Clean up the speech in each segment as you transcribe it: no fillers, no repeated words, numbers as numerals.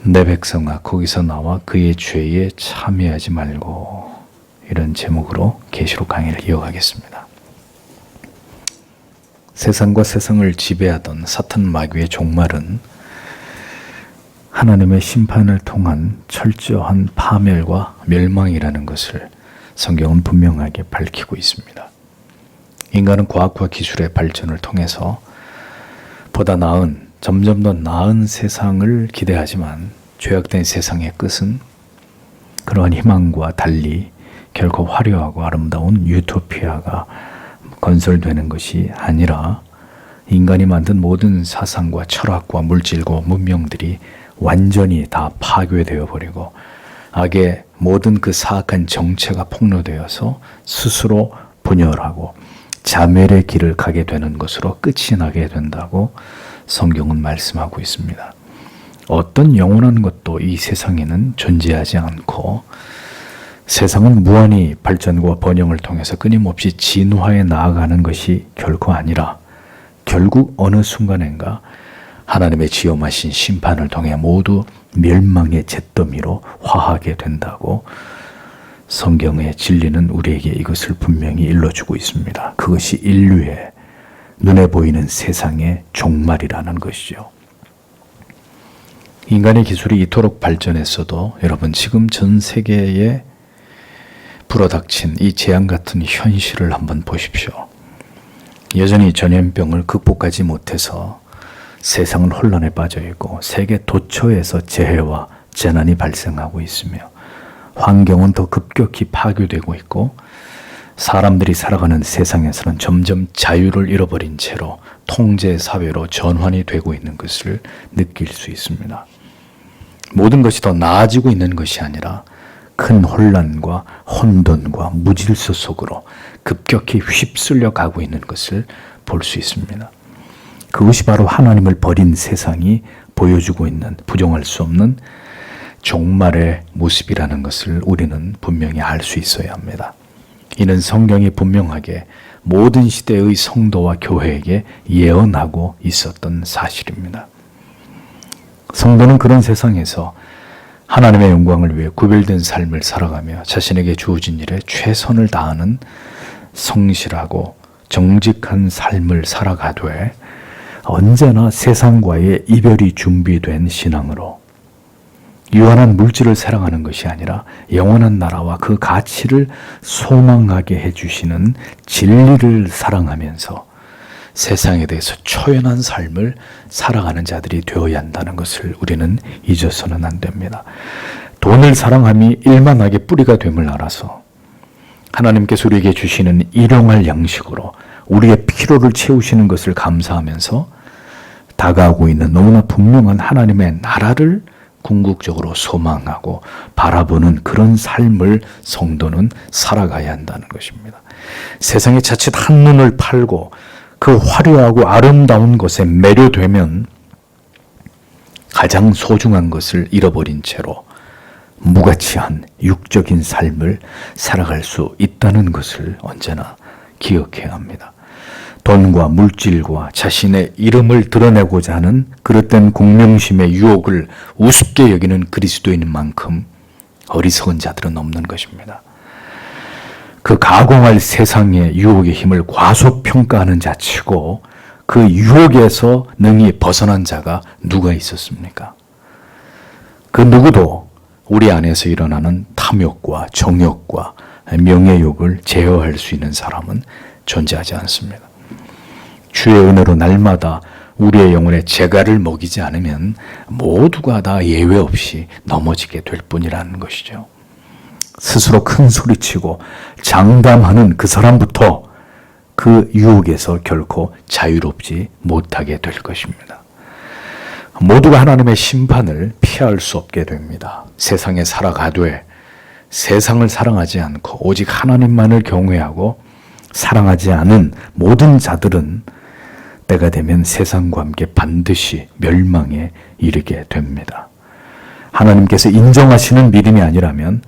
내 백성아 거기서 나와 그의 죄에 참여하지 말고, 이런 제목으로 계시록 강의를 이어가겠습니다. 세상과 세상을 지배하던 사탄 마귀의 종말은 하나님의 심판을 통한 철저한 파멸과 멸망이라는 것을 성경은 분명하게 밝히고 있습니다. 인간은 과학과 기술의 발전을 통해서 보다 나은, 점점 더 나은 세상을 기대하지만 죄악된 세상의 끝은 그러한 희망과 달리 결코 화려하고 아름다운 유토피아가 건설되는 것이 아니라 인간이 만든 모든 사상과 철학과 물질과 문명들이 완전히 다 파괴되어 버리고 악의 모든 그 사악한 정체가 폭로되어서 스스로 분열하고 자멸의 길을 가게 되는 것으로 끝이 나게 된다고 성경은 말씀하고 있습니다. 어떤 영원한 것도 이 세상에는 존재하지 않고 세상은 무한히 발전과 번영을 통해서 끊임없이 진화해 나아가는 것이 결코 아니라 결국 어느 순간인가 하나님의 지엄하신 심판을 통해 모두 멸망의 잿더미로 화하게 된다고 성경의 진리는 우리에게 이것을 분명히 일러주고 있습니다. 그것이 인류의 눈에 보이는 세상의 종말이라는 것이죠. 인간의 기술이 이토록 발전했어도 여러분 지금 전 세계에 불어닥친 이 재앙 같은 현실을 한번 보십시오. 여전히 전염병을 극복하지 못해서 세상은 혼란에 빠져 있고 세계 도처에서 재해와 재난이 발생하고 있으며 환경은 더 급격히 파괴되고 있고 사람들이 살아가는 세상에서는 점점 자유를 잃어버린 채로 통제 사회로 전환이 되고 있는 것을 느낄 수 있습니다. 모든 것이 더 나아지고 있는 것이 아니라 큰 혼란과 혼돈과 무질서 속으로 급격히 휩쓸려 가고 있는 것을 볼 수 있습니다. 그것이 바로 하나님을 버린 세상이 보여주고 있는 부정할 수 없는 종말의 모습이라는 것을 우리는 분명히 알 수 있어야 합니다. 이는 성경이 분명하게 모든 시대의 성도와 교회에게 예언하고 있었던 사실입니다. 성도는 그런 세상에서 하나님의 영광을 위해 구별된 삶을 살아가며 자신에게 주어진 일에 최선을 다하는 성실하고 정직한 삶을 살아가되 언제나 세상과의 이별이 준비된 신앙으로 유한한 물질을 사랑하는 것이 아니라 영원한 나라와 그 가치를 소망하게 해주시는 진리를 사랑하면서 세상에 대해서 초연한 삶을 살아가는 자들이 되어야 한다는 것을 우리는 잊어서는 안 됩니다. 돈을 사랑함이 일만하게 뿌리가 됨을 알아서 하나님께서 우리에게 주시는 일용할 양식으로 우리의 필요를 채우시는 것을 감사하면서 다가오고 있는 너무나 분명한 하나님의 나라를 궁극적으로 소망하고 바라보는 그런 삶을 성도는 살아가야 한다는 것입니다. 세상에 자칫 한눈을 팔고 그 화려하고 아름다운 것에 매료되면 가장 소중한 것을 잃어버린 채로 무가치한 육적인 삶을 살아갈 수 있다는 것을 언제나 기억해야 합니다. 돈과 물질과 자신의 이름을 드러내고자 하는 그릇된 공명심의 유혹을 우습게 여기는 그리스도인인 만큼 어리석은 자들은 없는 것입니다. 그 가공할 세상의 유혹의 힘을 과소평가하는 자치고 그 유혹에서 능히 벗어난 자가 누가 있었습니까? 그 누구도 우리 안에서 일어나는 탐욕과 정욕과 명예욕을 제어할 수 있는 사람은 존재하지 않습니다. 주의 은혜로 날마다 우리의 영혼에 재갈을 먹이지 않으면 모두가 다 예외 없이 넘어지게 될 뿐이라는 것이죠. 스스로 큰 소리치고 장담하는 그 사람부터 그 유혹에서 결코 자유롭지 못하게 될 것입니다. 모두가 하나님의 심판을 피할 수 없게 됩니다. 세상에 살아가되 세상을 사랑하지 않고 오직 하나님만을 경외하고 사랑하지 않은 모든 자들은 때가 되면 세상과 함께 반드시 멸망에 이르게 됩니다. 하나님께서 인정하시는 믿음이 아니라면,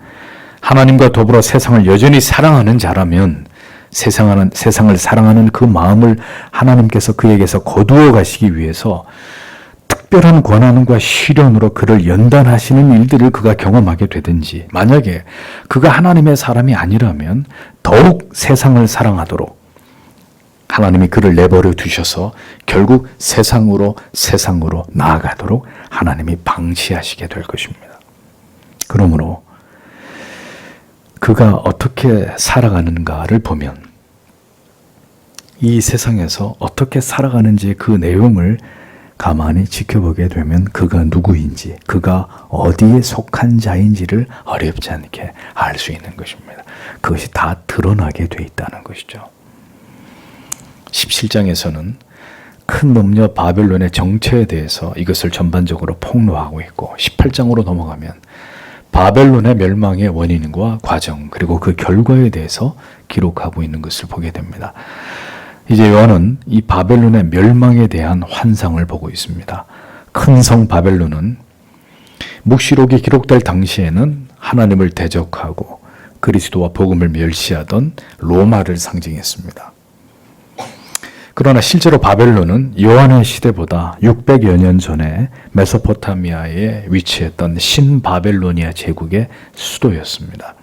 하나님과 더불어 세상을 여전히 사랑하는 자라면 세상을 사랑하는 그 마음을 하나님께서 그에게서 거두어 가시기 위해서 특별한 권한과 시련으로 그를 연단하시는 일들을 그가 경험하게 되든지, 만약에 그가 하나님의 사람이 아니라면 더욱 세상을 사랑하도록 하나님이 그를 내버려 두셔서 결국 세상으로 나아가도록 하나님이 방치하시게 될 것입니다. 그러므로 그가 어떻게 살아가는가를 보면 이 세상에서 어떻게 살아가는지 그 내용을 가만히 지켜보게 되면 그가 누구인지, 그가 어디에 속한 자인지를 어렵지 않게 알 수 있는 것입니다. 그것이 다 드러나게 돼 있다는 것이죠. 17장에서는 큰 넘녀 바벨론의 정체에 대해서 이것을 전반적으로 폭로하고 있고, 18장으로 넘어가면 바벨론의 멸망의 원인과 과정, 그리고 그 결과에 대해서 기록하고 있는 것을 보게 됩니다. 이제 요한은 이 바벨론의 멸망에 대한 환상을 보고 있습니다. 큰 성 바벨론은 묵시록이 기록될 당시에는 하나님을 대적하고 그리스도와 복음을 멸시하던 로마를 상징했습니다. 그러나 실제로 바벨론은 요한의 시대보다 600여 년 전에 메소포타미아에 위치했던 신바벨로니아 제국의 수도였습니다.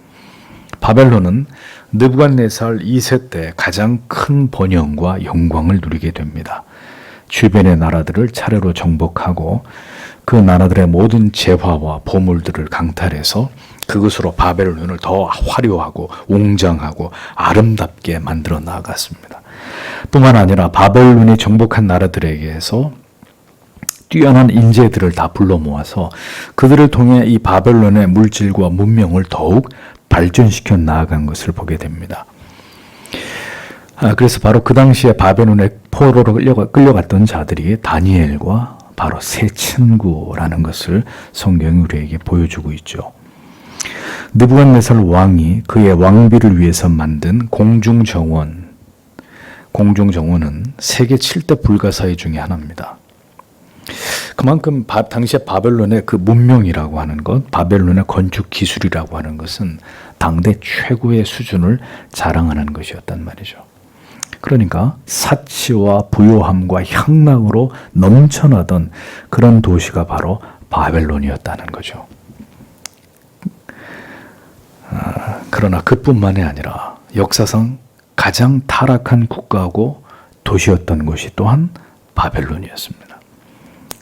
바벨론은 느부갓네살 2세 때 가장 큰 번영과 영광을 누리게 됩니다. 주변의 나라들을 차례로 정복하고 그 나라들의 모든 재화와 보물들을 강탈해서 그것으로 바벨론을 더 화려하고 웅장하고 아름답게 만들어 나아갔습니다. 뿐만 아니라 바벨론이 정복한 나라들에게서 뛰어난 인재들을 다 불러 모아서 그들을 통해 이 바벨론의 물질과 문명을 더욱 발전시켜 나아간 것을 보게 됩니다. 그래서 바로 그 당시에 바벨론의 포로로 끌려갔던 자들이 다니엘과 바로 세 친구라는 것을 성경이 우리에게 보여주고 있죠. 느부갓네살 왕이 그의 왕비를 위해서 만든 공중정원은 세계 7대 불가사의 중에 하나입니다. 그만큼 당시에 바벨론의 그 문명이라고 하는 것, 바벨론의 건축 기술이라고 하는 것은 당대 최고의 수준을 자랑하는 것이었단 말이죠. 그러니까 사치와 부요함과 향락으로 넘쳐나던 그런 도시가 바로 바벨론이었다는 거죠. 그러나 그뿐만이 아니라 역사상 가장 타락한 국가고 도시였던 곳이 또한 바벨론이었습니다.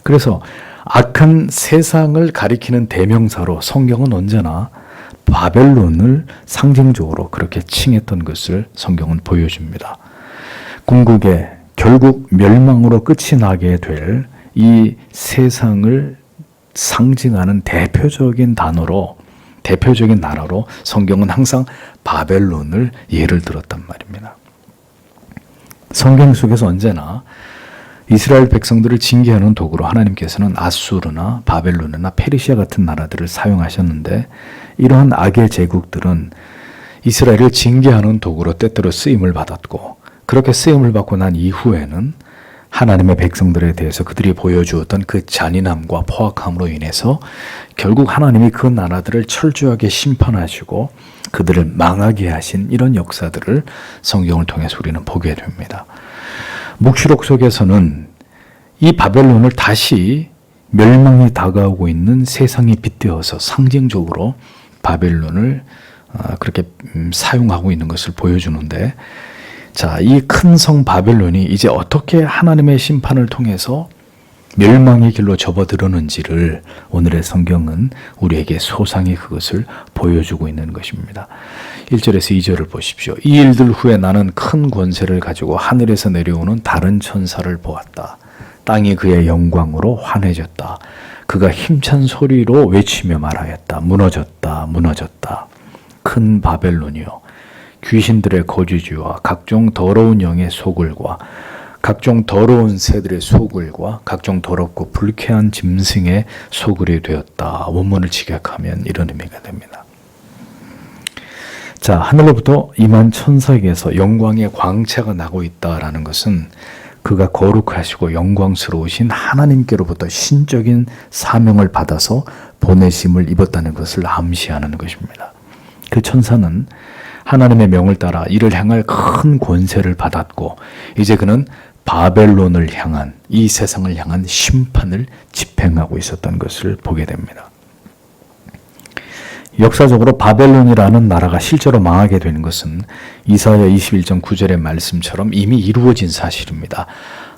그래서 악한 세상을 가리키는 대명사로 성경은 언제나 바벨론을 상징적으로 그렇게 칭했던 것을 성경은 보여줍니다. 궁극에 결국 멸망으로 끝이 나게 될 이 세상을 상징하는 대표적인 나라로 성경은 항상 바벨론을 예를 들었단 말입니다. 성경 속에서 언제나 이스라엘 백성들을 징계하는 도구로 하나님께서는 아수르나 바벨론이나 페르시아 같은 나라들을 사용하셨는데, 이러한 악의 제국들은 이스라엘을 징계하는 도구로 때때로 쓰임을 받았고, 그렇게 쓰임을 받고 난 이후에는 하나님의 백성들에 대해서 그들이 보여주었던 그 잔인함과 포악함으로 인해서 결국 하나님이 그 나라들을 철저하게 심판하시고 그들을 망하게 하신 이런 역사들을 성경을 통해서 우리는 보게 됩니다. 묵시록 속에서는 이 바벨론을 다시 멸망이 다가오고 있는 세상에 빗대어서 상징적으로 바벨론을 그렇게 사용하고 있는 것을 보여주는데, 자, 이 큰 성 바벨론이 이제 어떻게 하나님의 심판을 통해서 멸망의 길로 접어들었는지를 오늘의 성경은 우리에게 소상히 그것을 보여주고 있는 것입니다. 1절에서 2절을 보십시오. 이 일들 후에 나는 큰 권세를 가지고 하늘에서 내려오는 다른 천사를 보았다. 땅이 그의 영광으로 환해졌다. 그가 힘찬 소리로 외치며 말하였다. 무너졌다, 무너졌다. 큰 바벨론이요, 귀신들의 거주지와 각종 더러운 영의 소굴과 각종 더러운 새들의 소굴과 각종 더럽고 불쾌한 짐승의 소굴이 되었다. 원문을 직역하면 이런 의미가 됩니다. 자, 하늘로부터 임한 천사에게서 영광의 광채가 나고 있다라는 것은 그가 거룩하시고 영광스러우신 하나님께로부터 신적인 사명을 받아서 보내심을 입었다는 것을 암시하는 것입니다. 그 천사는 하나님의 명을 따라 이를 향할 큰 권세를 받았고, 이제 그는 바벨론을 향한, 이 세상을 향한 심판을 집행하고 있었던 것을 보게 됩니다. 역사적으로 바벨론이라는 나라가 실제로 망하게 되는 것은 이사야 21장 9절의 말씀처럼 이미 이루어진 사실입니다.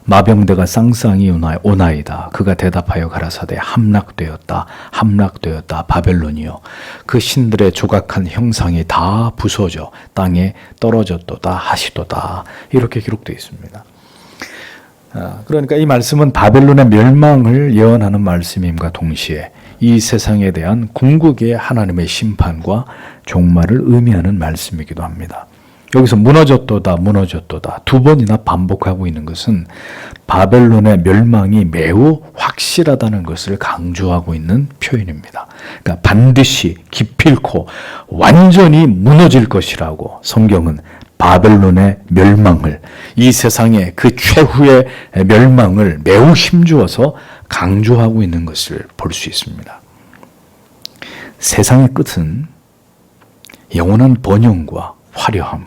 마병대가 쌍쌍이 오나이다. 그가 대답하여 가라사대 함락되었다. 함락되었다. 바벨론이요. 그 신들의 조각한 형상이 다 부서져 땅에 떨어졌도다 하시도다. 이렇게 기록되어 있습니다. 그러니까 이 말씀은 바벨론의 멸망을 예언하는 말씀임과 동시에 이 세상에 대한 궁극의 하나님의 심판과 종말을 의미하는 말씀이기도 합니다. 여기서 무너졌도다 무너졌도다 두 번이나 반복하고 있는 것은 바벨론의 멸망이 매우 확실하다는 것을 강조하고 있는 표현입니다. 그러니까 반드시 기필코 완전히 무너질 것이라고 성경은 바벨론의 멸망을, 이 세상의 그 최후의 멸망을 매우 힘주어서 강조하고 있는 것을 볼 수 있습니다. 세상의 끝은 영원한 번영과 화려함,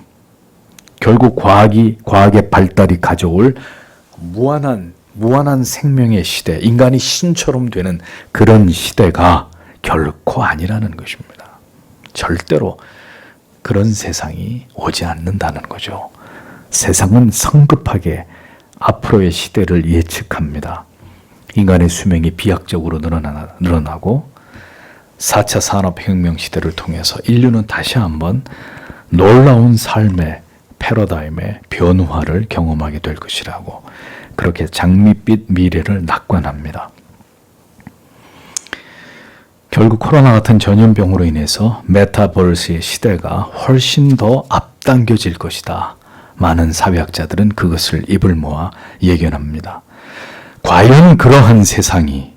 결국 과학의 발달이 가져올 무한한 생명의 시대, 인간이 신처럼 되는 그런 시대가 결코 아니라는 것입니다. 절대로 그런 세상이 오지 않는다는 거죠. 세상은 성급하게 앞으로의 시대를 예측합니다. 인간의 수명이 비약적으로 늘어나고 4차 산업혁명 시대를 통해서 인류는 다시 한번 놀라운 삶의 패러다임의 변화를 경험하게 될 것이라고 그렇게 장밋빛 미래를 낙관합니다. 결국 코로나 같은 전염병으로 인해서 메타버스의 시대가 훨씬 더 앞당겨질 것이다. 많은 사회학자들은 그것을 입을 모아 예견합니다. 과연 그러한 세상이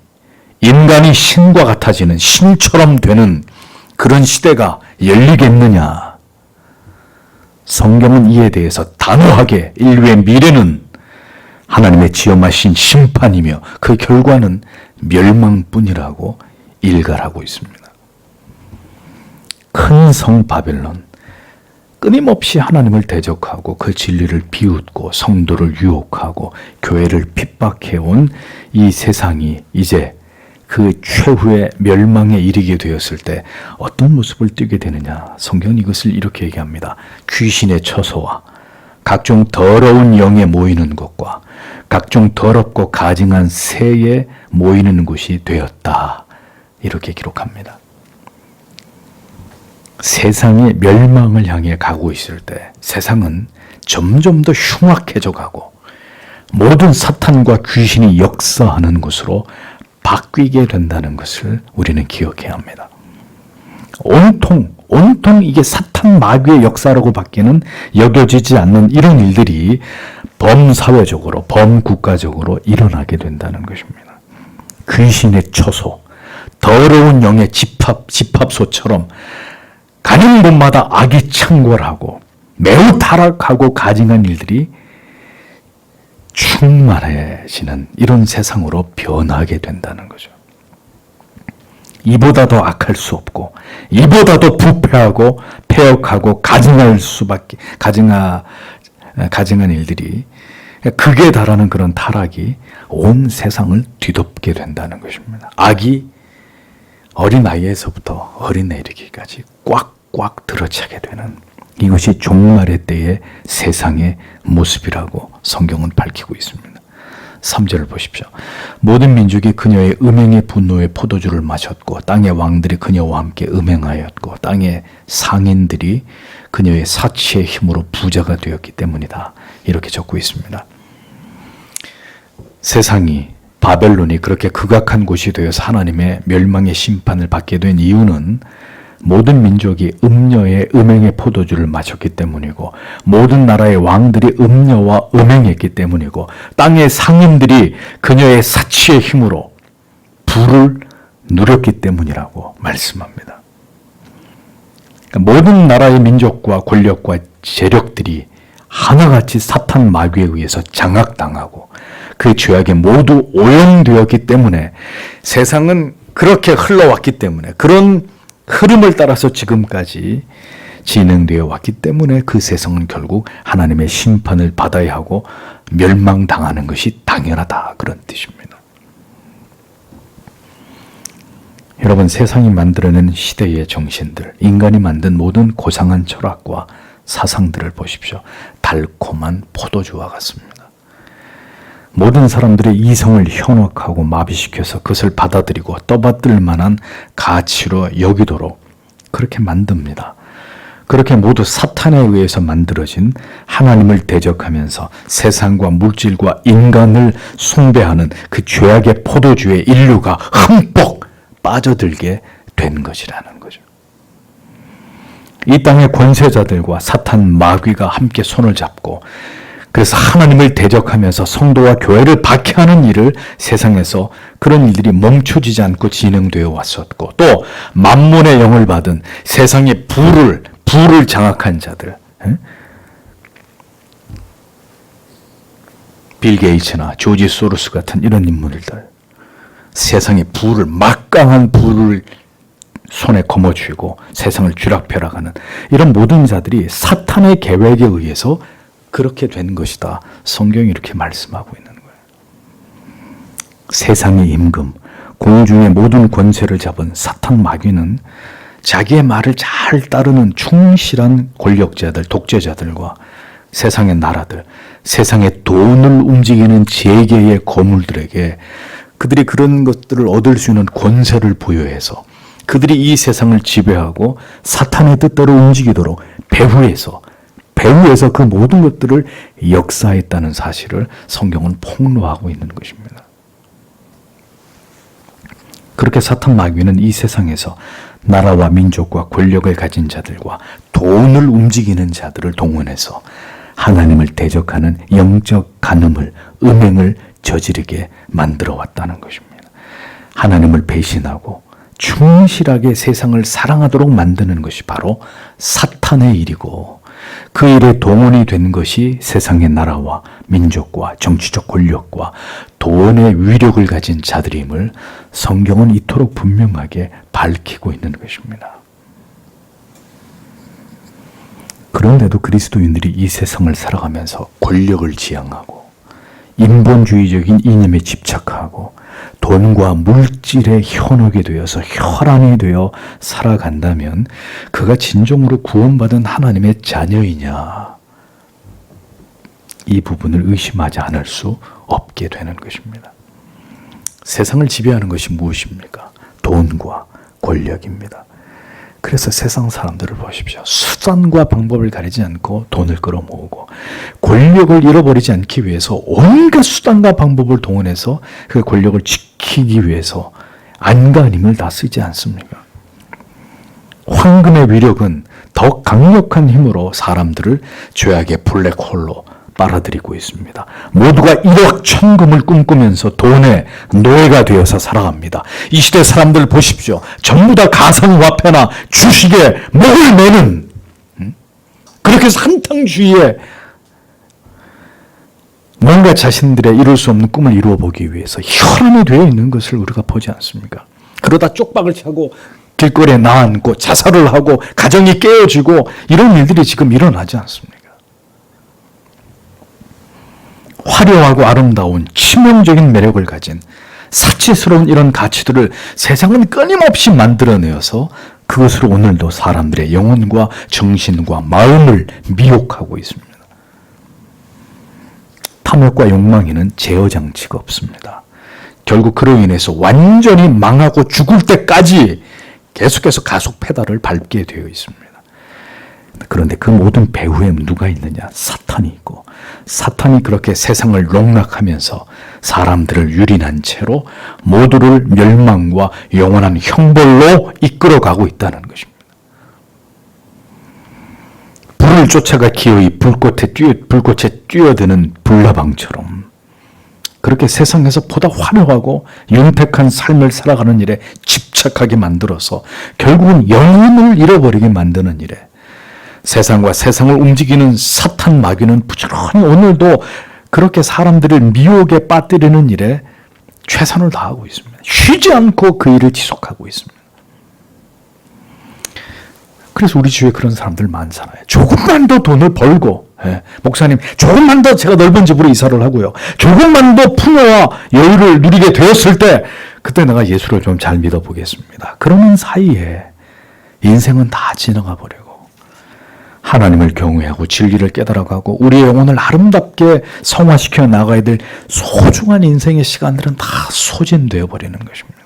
인간이 신과 같아지는, 신처럼 되는 그런 시대가 열리겠느냐? 성경은 이에 대해서 단호하게 인류의 미래는 하나님의 지엄하신 심판이며 그 결과는 멸망뿐이라고 일갈하고 있습니다. 큰 성 바벨론, 끊임없이 하나님을 대적하고 그 진리를 비웃고 성도를 유혹하고 교회를 핍박해온 이 세상이 이제 그 최후의 멸망에 이르게 되었을 때 어떤 모습을 띠게 되느냐? 성경은 이것을 이렇게 얘기합니다. 귀신의 처소와 각종 더러운 영에 모이는 것과 각종 더럽고 가증한 새에 모이는 곳이 되었다. 이렇게 기록합니다. 세상이 멸망을 향해 가고 있을 때 세상은 점점 더 흉악해져 가고 모든 사탄과 귀신이 역사하는 곳으로 바뀌게 된다는 것을 우리는 기억해야 합니다. 온통 이게 사탄 마귀의 역사라고 밖에는 여겨지지 않는 이런 일들이 범사회적으로, 범국가적으로 일어나게 된다는 것입니다. 귀신의 처소, 더러운 영의 집합소처럼 가는 곳마다 악이 창궐하고 매우 타락하고 가증한 일들이 충만해지는 이런 세상으로 변하게 된다는 거죠. 이보다 더 악할 수 없고 이보다 더 부패하고 폐역하고 가증한 일들이 극에 달하는 그런 타락이 온 세상을 뒤덮게 된다는 것입니다. 악이 어린아이에서부터 어린애 이르기까지 꽉꽉 들어차게 되는 이것이 종말의 때의 세상의 모습이라고 성경은 밝히고 있습니다. 3절을 보십시오. 모든 민족이 그녀의 음행의 분노의 포도주를 마셨고 땅의 왕들이 그녀와 함께 음행하였고 땅의 상인들이 그녀의 사치의 힘으로 부자가 되었기 때문이다. 이렇게 적고 있습니다. 세상이, 바벨론이 그렇게 극악한 곳이 되어서 하나님의 멸망의 심판을 받게 된 이유는 모든 민족이 음녀의 음행의 포도주를 마셨기 때문이고 모든 나라의 왕들이 음녀와 음행했기 때문이고 땅의 상인들이 그녀의 사치의 힘으로 부를 누렸기 때문이라고 말씀합니다. 그러니까 모든 나라의 민족과 권력과 재력들이 하나같이 사탄 마귀에 의해서 장악당하고 그 죄악에 모두 오염되었기 때문에 세상은 그렇게 흘러왔기 때문에 그런 흐름을 따라서 지금까지 진행되어 왔기 때문에 그 세상은 결국 하나님의 심판을 받아야 하고 멸망당하는 것이 당연하다, 그런 뜻입니다. 여러분, 세상이 만들어낸 시대의 정신들, 인간이 만든 모든 고상한 철학과 사상들을 보십시오. 달콤한 포도주와 같습니다. 모든 사람들의 이성을 현혹하고 마비시켜서 그것을 받아들이고 떠받들 만한 가치로 여기도록 그렇게 만듭니다. 그렇게 모두 사탄에 의해서 만들어진 하나님을 대적하면서 세상과 물질과 인간을 숭배하는 그 죄악의 포도주에 인류가 흠뻑 빠져들게 된 것이라는 거죠. 이 땅의 권세자들과 사탄 마귀가 함께 손을 잡고 그래서 하나님을 대적하면서 성도와 교회를 박해하는 일을 세상에서 그런 일들이 멈춰지지 않고 진행되어 왔었고, 또 만몬의 영을 받은 세상의 부를 장악한 자들, 빌 게이츠나 조지 소로스 같은 이런 인물들, 세상의 막강한 부를 손에 거머쥐고 세상을 쥐락펴락하는 이런 모든 자들이 사탄의 계획에 의해서 그렇게 된 것이다. 성경이 이렇게 말씀하고 있는 거예요. 세상의 임금, 공중의 모든 권세를 잡은 사탄 마귀는 자기의 말을 잘 따르는 충실한 권력자들, 독재자들과 세상의 나라들, 세상의 돈을 움직이는 재계의 거물들에게 그들이 그런 것들을 얻을 수 있는 권세를 부여해서 그들이 이 세상을 지배하고 사탄의 뜻대로 움직이도록 배후에서 그 모든 것들을 역사했다는 사실을 성경은 폭로하고 있는 것입니다. 그렇게 사탄 마귀는 이 세상에서 나라와 민족과 권력을 가진 자들과 돈을 움직이는 자들을 동원해서 하나님을 대적하는 영적 간음을, 음행을 저지르게 만들어 왔다는 것입니다. 하나님을 배신하고 충실하게 세상을 사랑하도록 만드는 것이 바로 사탄의 일이고, 그 일에 동원이 된 것이 세상의 나라와 민족과 정치적 권력과 돈의 위력을 가진 자들임을 성경은 이토록 분명하게 밝히고 있는 것입니다. 그런데도 그리스도인들이 이 세상을 살아가면서 권력을 지향하고 인본주의적인 이념에 집착하고 돈과 물질에 현혹이 되어서 혈안이 되어 살아간다면 그가 진정으로 구원받은 하나님의 자녀이냐, 이 부분을 의심하지 않을 수 없게 되는 것입니다. 세상을 지배하는 것이 무엇입니까? 돈과 권력입니다. 그래서 세상 사람들을 보십시오. 수단과 방법을 가리지 않고 돈을 끌어모으고 권력을 잃어버리지 않기 위해서 온갖 수단과 방법을 동원해서 그 권력을 지키기 위해서 안간 힘을 다 쓰지 않습니까? 황금의 위력은 더 강력한 힘으로 사람들을 죄악의 블랙홀로 빨아들이고 있습니다. 모두가 일확천금을 꿈꾸면서 돈의 노예가 되어서 살아갑니다. 이 시대 사람들 보십시오. 전부 다 가상화폐나 주식에 목을 매는, 그렇게 한탕주의에 뭔가 자신들의 이룰 수 없는 꿈을 이루어보기 위해서 혈안이 되어 있는 것을 우리가 보지 않습니까? 그러다 쪽박을 차고 길거리에 나앉고 자살을 하고 가정이 깨어지고 이런 일들이 지금 일어나지 않습니까? 화려하고 아름다운 치명적인 매력을 가진 사치스러운 이런 가치들을 세상은 끊임없이 만들어내어서 그것으로 오늘도 사람들의 영혼과 정신과 마음을 미혹하고 있습니다. 탐욕과 욕망에는 제어 장치가 없습니다. 결국 그로 인해서 완전히 망하고 죽을 때까지 계속해서 가속 페달을 밟게 되어 있습니다. 그런데 그 모든 배후에 누가 있느냐? 사탄이 있고, 사탄이 그렇게 세상을 농락하면서 사람들을 유린한 채로 모두를 멸망과 영원한 형벌로 이끌어가고 있다는 것입니다. 불을 쫓아가 기어이 불꽃에 뛰어드는 불나방처럼 그렇게 세상에서 보다 화려하고 윤택한 삶을 살아가는 일에 집착하게 만들어서 결국은 영혼을 잃어버리게 만드는 일에 세상과 세상을 움직이는 사탄 마귀는 부지런히 오늘도 그렇게 사람들을 미혹에 빠뜨리는 일에 최선을 다하고 있습니다. 쉬지 않고 그 일을 지속하고 있습니다. 그래서 우리 주위에 그런 사람들 많잖아요. 조금만 더 돈을 벌고, 목사님, 조금만 더 제가 넓은 집으로 이사를 하고요. 조금만 더 풍요와 여유를 누리게 되었을 때, 그때 내가 예수를 좀 잘 믿어보겠습니다. 그러는 사이에 인생은 다 지나가 버리고, 하나님을 경외하고 진리를 깨달아가고 우리의 영혼을 아름답게 성화시켜 나가야 될 소중한 인생의 시간들은 다 소진되어 버리는 것입니다.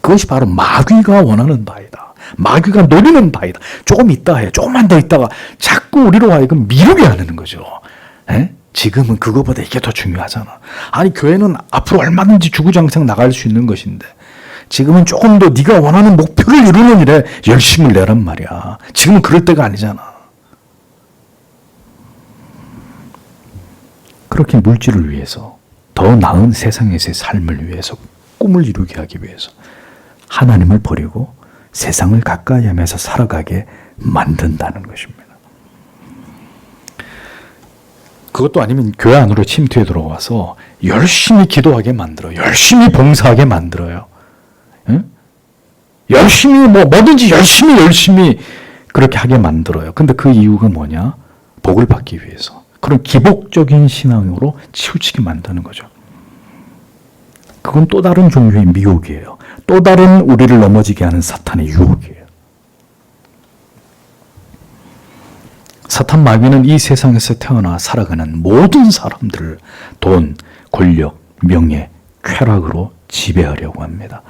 그것이 바로 마귀가 원하는 바이다. 마귀가 노리는 바이다. 조금 있다 해. 조금만 더 있다가 자꾸 우리로 하여금 미루게 하는 거죠. 지금은 그거보다 이게 더 중요하잖아. 아니, 교회는 앞으로 얼마든지 주구장창 나갈 수 있는 것인데 지금은 조금 더 네가 원하는 목표를 이루는 일에 열심을 내란 말이야. 지금은 그럴 때가 아니잖아. 그렇게 물질을 위해서, 더 나은 세상에서의 삶을 위해서, 꿈을 이루게 하기 위해서 하나님을 버리고 세상을 가까이 하면서 살아가게 만든다는 것입니다. 그것도 아니면 교회 안으로 침투해 들어와서 열심히 기도하게 만들어요. 열심히 봉사하게 만들어요. 열심히 뭐든지 열심히 그렇게 하게 만들어요. 근데 그 이유가 뭐냐? 복을 받기 위해서. 그런 기복적인 신앙으로 치우치게 만드는 거죠. 그건 또 다른 종류의 미혹이에요. 또 다른 우리를 넘어지게 하는 사탄의 유혹이에요. 사탄 마귀는 이 세상에서 태어나 살아가는 모든 사람들을 돈, 권력, 명예, 쾌락으로 지배하려고 합니다.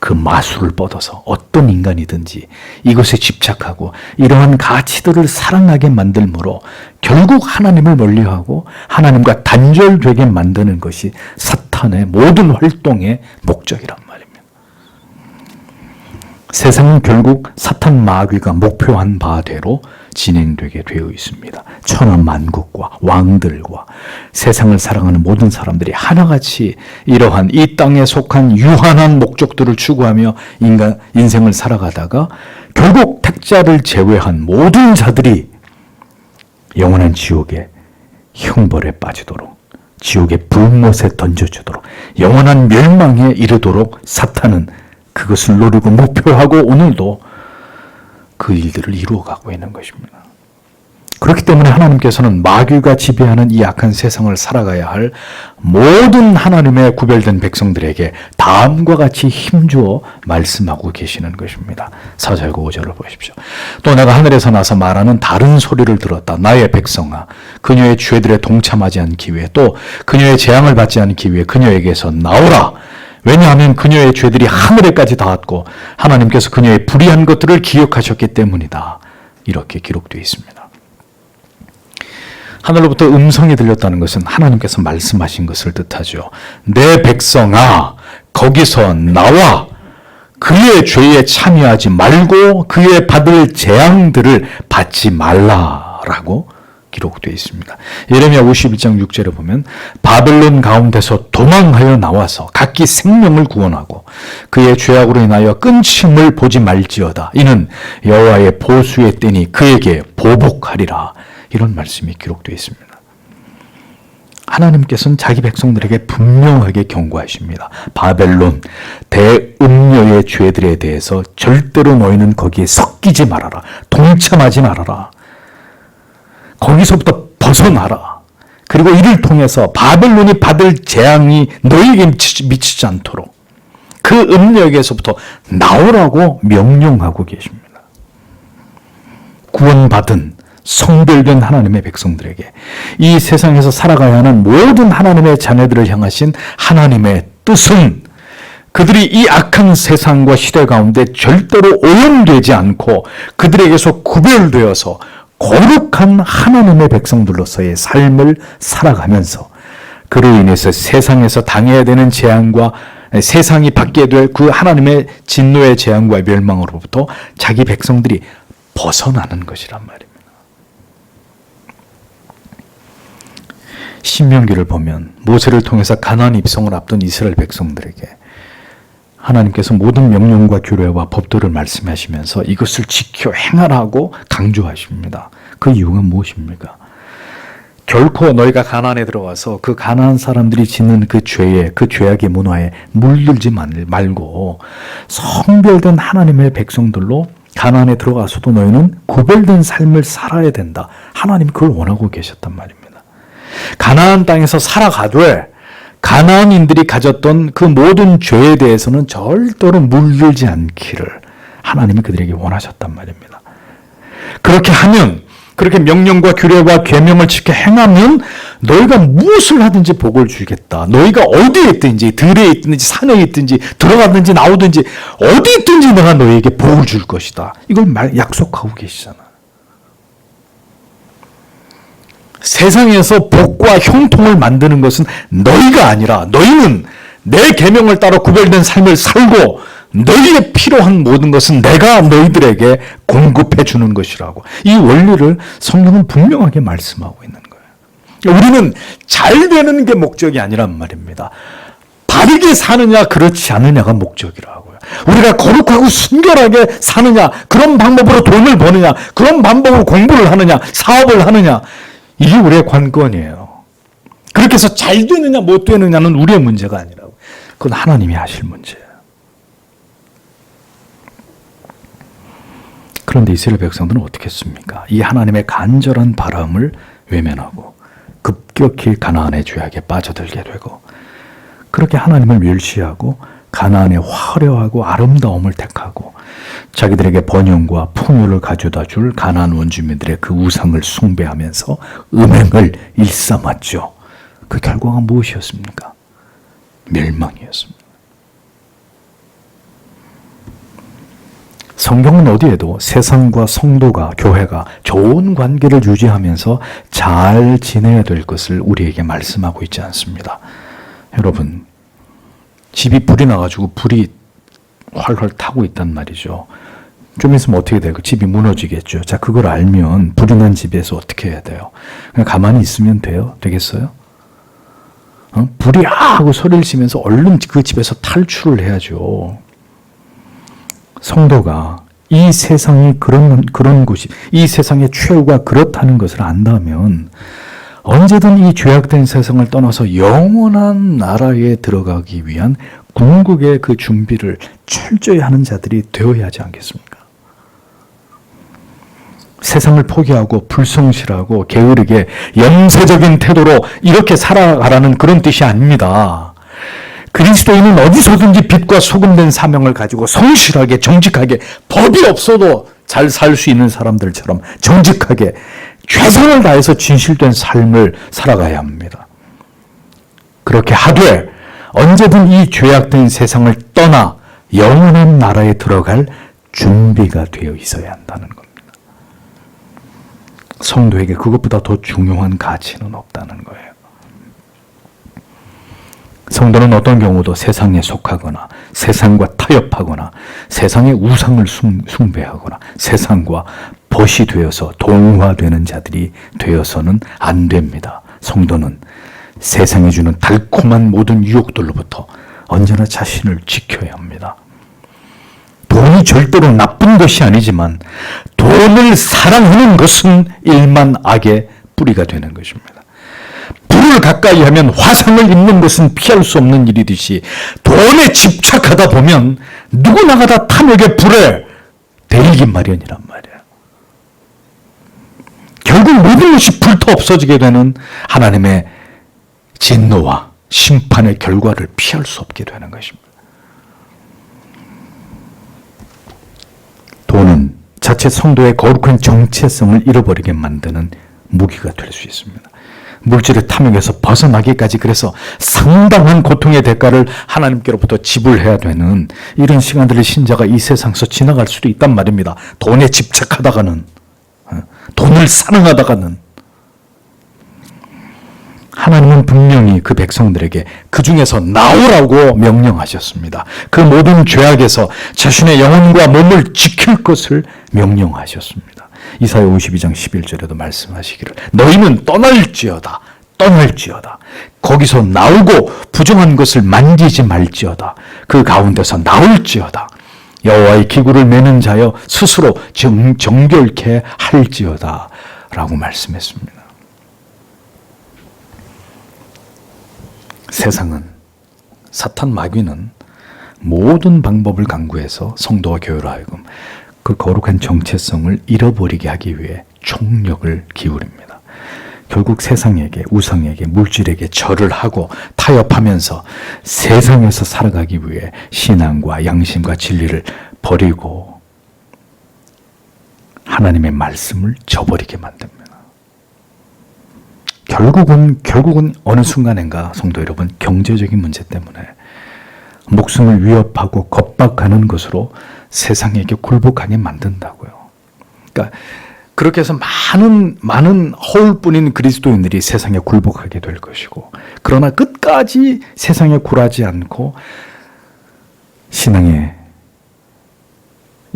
그 마술을 뻗어서 어떤 인간이든지 이것에 집착하고 이러한 가치들을 사랑하게 만들므로 결국 하나님을 멀리하고 하나님과 단절되게 만드는 것이 사탄의 모든 활동의 목적이란 말입니다. 세상은 결국 사탄 마귀가 목표한 바대로 진행되게 되어 있습니다. 천하만국과 왕들과 세상을 사랑하는 모든 사람들이 하나같이 이러한 이 땅에 속한 유한한 목적들을 추구하며 인생을 살아가다가 결국 택자를 제외한 모든 자들이 영원한 지옥의 형벌에 빠지도록, 지옥의 불못에 던져주도록, 영원한 멸망에 이르도록 사탄은 그것을 노리고 목표하고 오늘도 그 일들을 이루어가고 있는 것입니다. 그렇기 때문에 하나님께서는 마귀가 지배하는 이 악한 세상을 살아가야 할 모든 하나님의 구별된 백성들에게 다음과 같이 힘주어 말씀하고 계시는 것입니다. 4절과 5절을 보십시오. 또 내가 하늘에서 나서 말하는 다른 소리를 들었다. 나의 백성아, 그녀의 죄들에 동참하지 않기 위해, 또 그녀의 재앙을 받지 않기 위해 그녀에게서 나오라. 왜냐하면 그녀의 죄들이 하늘에까지 닿았고 하나님께서 그녀의 불의한 것들을 기억하셨기 때문이다. 이렇게 기록되어 있습니다. 하늘로부터 음성이 들렸다는 것은 하나님께서 말씀하신 것을 뜻하죠. 내 백성아, 거기서 나와 그의 죄에 참여하지 말고 그의 받을 재앙들을 받지 말라라고 기록되어 있습니다. 예레미야 51장 6절에 보면 바벨론 가운데서 도망하여 나와서 각기 생명을 구원하고 그의 죄악으로 인하여 끊침을 보지 말지어다. 이는 여호와의 보수의 때니 그에게 보복하리라. 이런 말씀이 기록되어 있습니다. 하나님께서는 자기 백성들에게 분명하게 경고하십니다. 바벨론 대음료의 죄들에 대해서 절대로 너희는 거기에 섞이지 말아라. 동참하지 말아라. 거기서부터 벗어나라. 그리고 이를 통해서 바벨론이 받을 재앙이 너희에게 미치지 않도록 그 음력에서부터 나오라고 명령하고 계십니다. 구원받은 성별된 하나님의 백성들에게, 이 세상에서 살아가야 하는 모든 하나님의 자녀들을 향하신 하나님의 뜻은 그들이 이 악한 세상과 시대 가운데 절대로 오염되지 않고 그들에게서 구별되어서 거룩한 하나님의 백성들로서의 삶을 살아가면서 그로 인해서 세상에서 당해야 되는 재앙과 세상이 받게 될 그 하나님의 진노의 재앙과 멸망으로부터 자기 백성들이 벗어나는 것이란 말입니다. 신명기를 보면 모세를 통해서 가나안 입성을 앞둔 이스라엘 백성들에게 하나님께서 모든 명령과 규례와 법도를 말씀하시면서 이것을 지켜 행하라고 강조하십니다. 그 이유가 무엇입니까? 결코 너희가 가나안에 들어와서 그 가나안 사람들이 짓는 그 죄에, 그 죄악의 문화에 물들지 말고 성별된 하나님의 백성들로 가나안에 들어가서도 너희는 구별된 삶을 살아야 된다. 하나님이 그걸 원하고 계셨단 말입니다. 가나안 땅에서 살아가되 가나안인들이 가졌던 그 모든 죄에 대해서는 절대로 물들지 않기를 하나님이 그들에게 원하셨단 말입니다. 그렇게 하면, 그렇게 명령과 규례와 계명을 지켜 행하면 너희가 무엇을 하든지 복을 주겠다. 너희가 어디에 있든지, 들에 있든지, 산에 있든지, 들어가든지 나오든지 어디 있든지 내가 너희에게 복을 줄 것이다. 이걸 약속하고 계시잖아. 세상에서 복과 형통을 만드는 것은 너희가 아니라 너희는 내 계명을 따라 구별된 삶을 살고 너희에게 필요한 모든 것은 내가 너희들에게 공급해 주는 것이라고. 이 원리를 성경은 분명하게 말씀하고 있는 거예요. 우리는 잘 되는 게 목적이 아니란 말입니다. 바르게 사느냐 그렇지 않느냐가 목적이라고요. 우리가 거룩하고 순결하게 사느냐, 그런 방법으로 돈을 버느냐, 그런 방법으로 공부를 하느냐, 사업을 하느냐, 이게 우리의 관건이에요. 그렇게 해서 잘 되느냐 못 되느냐는 우리의 문제가 아니라고. 그건 하나님이 하실 문제예요. 그런데 이스라엘 백성들은 어떻게 했습니까? 이 하나님의 간절한 바람을 외면하고 급격히 가나안의 죄악에 빠져들게 되고, 그렇게 하나님을 멸시하고 가나안의 화려하고 아름다움을 택하고 자기들에게 번영과 풍요를 가져다 줄 가나안 원주민들의 그 우상을 숭배하면서 음행을 일삼았죠. 그 결과가 무엇이었습니까? 멸망이었습니다. 성경은 어디에도 세상과 성도가, 교회가 좋은 관계를 유지하면서 잘 지내야 될 것을 우리에게 말씀하고 있지 않습니다. 여러분, 집이 불이 나가지고 불이 활활 타고 있단 말이죠. 좀 있으면 어떻게 돼요? 집이 무너지겠죠. 자, 그걸 알면 불이 난 집에서 어떻게 해야 돼요? 그냥 가만히 있으면 돼요? 되겠어요? 불이 하고 소리를 치면서 얼른 그 집에서 탈출을 해야죠. 성도가 이 세상이 그런 곳이, 이 세상의 최후가 그렇다는 것을 안다면 언제든 이 죄악된 세상을 떠나서 영원한 나라에 들어가기 위한 궁극의 그 준비를 철저히 하는 자들이 되어야 하지 않겠습니까? 세상을 포기하고 불성실하고 게으르게 염세적인 태도로 이렇게 살아가라는 그런 뜻이 아닙니다. 그리스도인은 어디서든지 빛과 소금된 사명을 가지고 성실하게 정직하게 법이 없어도 잘 살 수 있는 사람들처럼 정직하게 최선을 다해서 진실된 삶을 살아가야 합니다. 그렇게 하되 언제든 이 죄악된 세상을 떠나 영원한 나라에 들어갈 준비가 되어 있어야 한다는 겁니다. 성도에게 그것보다 더 중요한 가치는 없다는 거예요. 성도는 어떤 경우도 세상에 속하거나 세상과 타협하거나 세상의 우상을 숭배하거나 세상과 벗이 되어서 동화되는 자들이 되어서는 안 됩니다. 성도는 세상이 주는 달콤한 모든 유혹들로부터 언제나 자신을 지켜야 합니다. 돈이 절대로 나쁜 것이 아니지만 돈을 사랑하는 것은 일만 악의 뿌리가 되는 것입니다. 불을 가까이 하면 화상을 입는 것은 피할 수 없는 일이듯이 돈에 집착하다 보면 누구나가 다 탐욕의 불에 데이기 마련이란 말이에요. 결국 모든 것이 불타 없어지게 되는 하나님의 진노와 심판의 결과를 피할 수 없게 되는 것입니다. 돈은 자체 성도의 거룩한 정체성을 잃어버리게 만드는 무기가 될 수 있습니다. 물질의 탐욕에서 벗어나기까지 그래서 상당한 고통의 대가를 하나님께로부터 지불해야 되는 이런 시간들을 신자가 이 세상에서 지나갈 수도 있단 말입니다. 돈에 집착하다가는, 돈을 사랑하다가는. 하나님은 분명히 그 백성들에게 그 중에서 나오라고 명령하셨습니다. 그 모든 죄악에서 자신의 영혼과 몸을 지킬 것을 명령하셨습니다. 이사야 52장 11절에도 말씀하시기를 너희는 떠날지어다 거기서 나오고 부정한 것을 만지지 말지어다 그 가운데서 나올지어다 여호와의 기구를 매는 자여 스스로 정결케 할지어다 라고 말씀했습니다. 세상은, 사탄 마귀는 모든 방법을 강구해서 성도와 교회로 하여금 그 거룩한 정체성을 잃어버리게 하기 위해 총력을 기울입니다. 결국 세상에게, 우상에게, 물질에게 절을 하고 타협하면서 세상에서 살아가기 위해 신앙과 양심과 진리를 버리고 하나님의 말씀을 저버리게 만듭니다. 결국은 어느 순간인가 성도 여러분, 경제적인 문제 때문에 목숨을 위협하고 겁박하는 것으로 세상에게 굴복하게 만든다고요. 그러니까 그렇게 해서 많은 허울뿐인 그리스도인들이 세상에 굴복하게 될 것이고, 그러나 끝까지 세상에 굴하지 않고 신앙의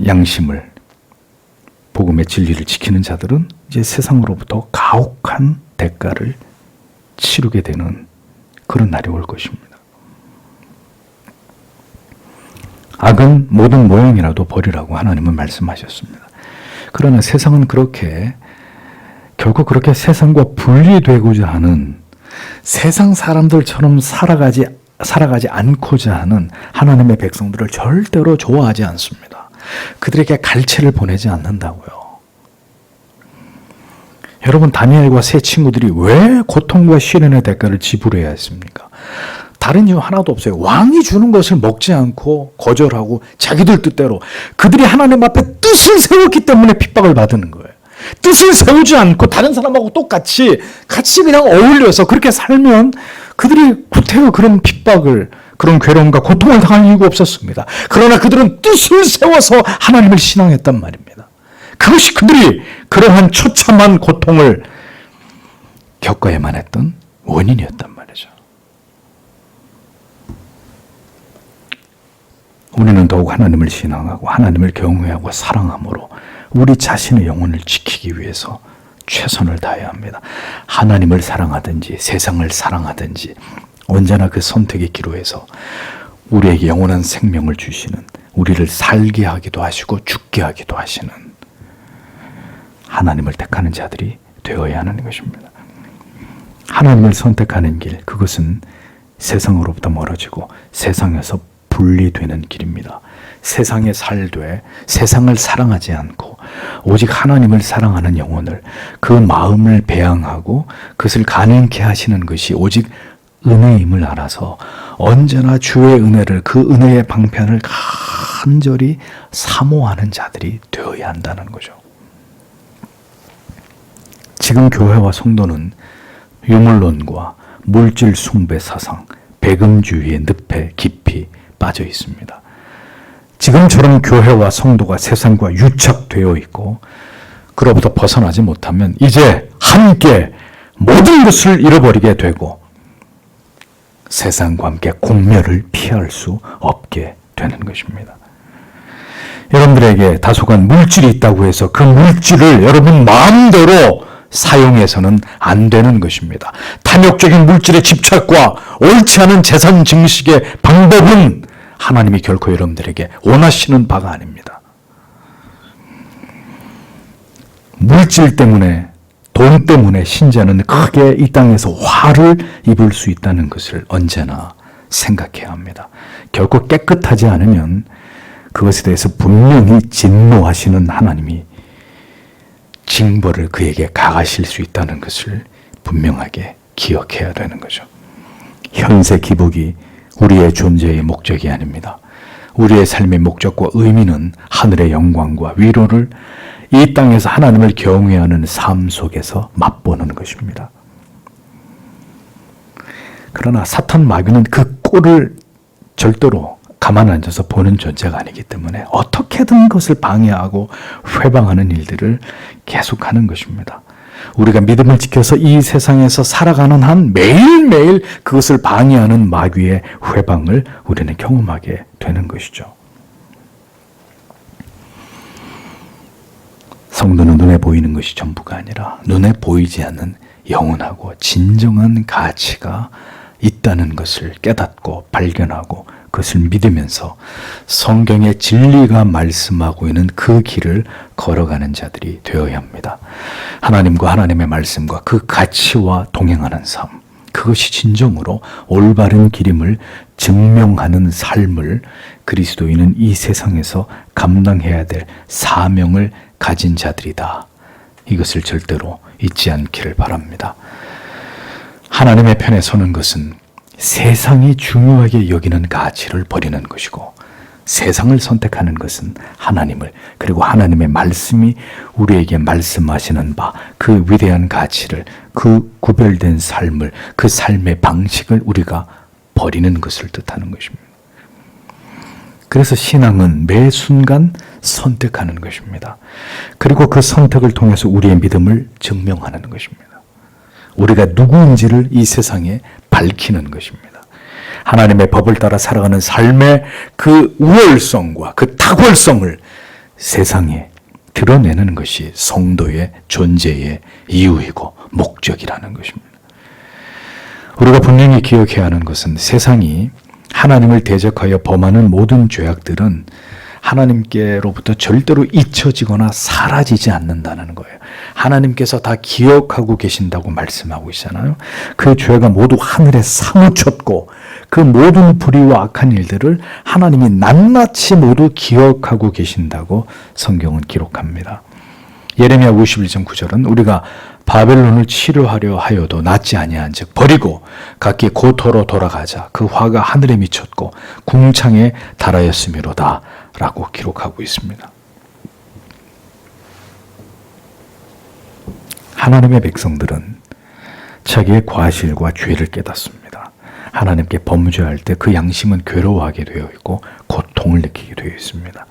양심을, 복음의 진리를 지키는 자들은 이제 세상으로부터 가혹한 대가를 치르게 되는 그런 날이 올 것입니다. 악은 모든 모양이라도 버리라고 하나님은 말씀하셨습니다. 그러나 세상은 결국 그렇게 세상과 분리되고자 하는, 세상 사람들처럼 살아가지 않고자 하는 하나님의 백성들을 절대로 좋아하지 않습니다. 그들에게 갈채를 보내지 않는다고요. 여러분, 다니엘과 세 친구들이 왜 고통과 시련의 대가를 지불해야 했습니까? 다른 이유 하나도 없어요. 왕이 주는 것을 먹지 않고 거절하고 자기들 뜻대로, 그들이 하나님 앞에 뜻을 세웠기 때문에 핍박을 받는 거예요. 뜻을 세우지 않고 다른 사람하고 똑같이 같이 그냥 어울려서 그렇게 살면 그들이 구태여 그런 핍박을, 그런 괴로움과 고통을 당할 이유가 없었습니다. 그러나 그들은 뜻을 세워서 하나님을 신앙했단 말입니다. 그것이 그들이 그러한 처참한 고통을 겪어야만 했던 원인이었단 말이죠. 우리는 더욱 하나님을 신앙하고 하나님을 경외하고 사랑함으로 우리 자신의 영혼을 지키기 위해서 최선을 다해야 합니다. 하나님을 사랑하든지 세상을 사랑하든지 언제나 그 선택의 기로에서 우리에게 영원한 생명을 주시는, 우리를 살게 하기도 하시고 죽게 하기도 하시는 하나님을 택하는 자들이 되어야 하는 것입니다. 하나님을 선택하는 길, 그것은 세상으로부터 멀어지고 세상에서 분리되는 길입니다. 세상에 살되 세상을 사랑하지 않고 오직 하나님을 사랑하는 영혼을, 그 마음을 배양하고 그것을 가능케 하시는 것이 오직 은혜임을 알아서 언제나 주의 은혜를, 그 은혜의 방편을 간절히 사모하는 자들이 되어야 한다는 거죠. 지금 교회와 성도는 유물론과 물질 숭배 사상, 배금주의의 늪에 깊이 빠져 있습니다. 지금처럼 교회와 성도가 세상과 유착되어 있고 그로부터 벗어나지 못하면 이제 함께 모든 것을 잃어버리게 되고 세상과 함께 공멸을 피할 수 없게 되는 것입니다. 여러분들에게 다소간 물질이 있다고 해서 그 물질을 여러분 마음대로 사용해서는 안 되는 것입니다. 탐욕적인 물질의 집착과 옳지 않은 재산 증식의 방법은 하나님이 결코 여러분들에게 원하시는 바가 아닙니다. 물질 때문에, 돈 때문에 신자는 크게 이 땅에서 화를 입을 수 있다는 것을 언제나 생각해야 합니다. 결코 깨끗하지 않으면 그것에 대해서 분명히 진노하시는 하나님이 징벌을 그에게 가하실 수 있다는 것을 분명하게 기억해야 되는 거죠. 현세 기복이 우리의 존재의 목적이 아닙니다. 우리의 삶의 목적과 의미는 하늘의 영광과 위로를 이 땅에서 하나님을 경외하는 삶 속에서 맛보는 것입니다. 그러나 사탄 마귀는 그 꼴을 절대로 가만 앉아서 보는 존재가 아니기 때문에 어떻게든 그것을 방해하고 회방하는 일들을 계속하는 것입니다. 우리가 믿음을 지켜서 이 세상에서 살아가는 한 매일매일 그것을 방해하는 마귀의 회방을 우리는 경험하게 되는 것이죠. 성도는 눈에 보이는 것이 전부가 아니라 눈에 보이지 않는 영원하고 진정한 가치가 있다는 것을 깨닫고 발견하고 그것을 믿으면서 성경의 진리가 말씀하고 있는 그 길을 걸어가는 자들이 되어야 합니다. 하나님과 하나님의 말씀과 그 가치와 동행하는 삶, 그것이 진정으로 올바른 길임을 증명하는 삶을 그리스도인은 이 세상에서 감당해야 될 사명을 가진 자들이다. 이것을 절대로 잊지 않기를 바랍니다. 하나님의 편에 서는 것은 세상이 중요하게 여기는 가치를 버리는 것이고, 세상을 선택하는 것은 하나님을, 그리고 하나님의 말씀이 우리에게 말씀하시는 바, 그 위대한 가치를, 그 구별된 삶을, 그 삶의 방식을 우리가 버리는 것을 뜻하는 것입니다. 그래서 신앙은 매 순간 선택하는 것입니다. 그리고 그 선택을 통해서 우리의 믿음을 증명하는 것입니다. 우리가 누구인지를 이 세상에 밝히는 것입니다. 하나님의 법을 따라 살아가는 삶의 그 우월성과 그 탁월성을 세상에 드러내는 것이 성도의 존재의 이유이고 목적이라는 것입니다. 우리가 분명히 기억해야 하는 것은 세상이 하나님을 대적하여 범하는 모든 죄악들은 하나님께로부터 절대로 잊혀지거나 사라지지 않는다는 거예요. 하나님께서 다 기억하고 계신다고 말씀하고 있잖아요. 그 죄가 모두 하늘에 사무쳤고 그 모든 불의와 악한 일들을 하나님이 낱낱이 모두 기억하고 계신다고 성경은 기록합니다. 예레미야 51장 9절은 우리가 바벨론을 치료하려 하여도 낫지 아니한 즉 버리고 각기 고토로 돌아가자. 그 화가 하늘에 미쳤고 궁창에 달하였음이로다 라고 기록하고 있습니다. 하나님의 백성들은 자기의 과실과 죄를 깨닫습니다. 하나님께 범죄할 때 그 양심은 괴로워하게 되어 있고 고통을 느끼게 되어 있습니다.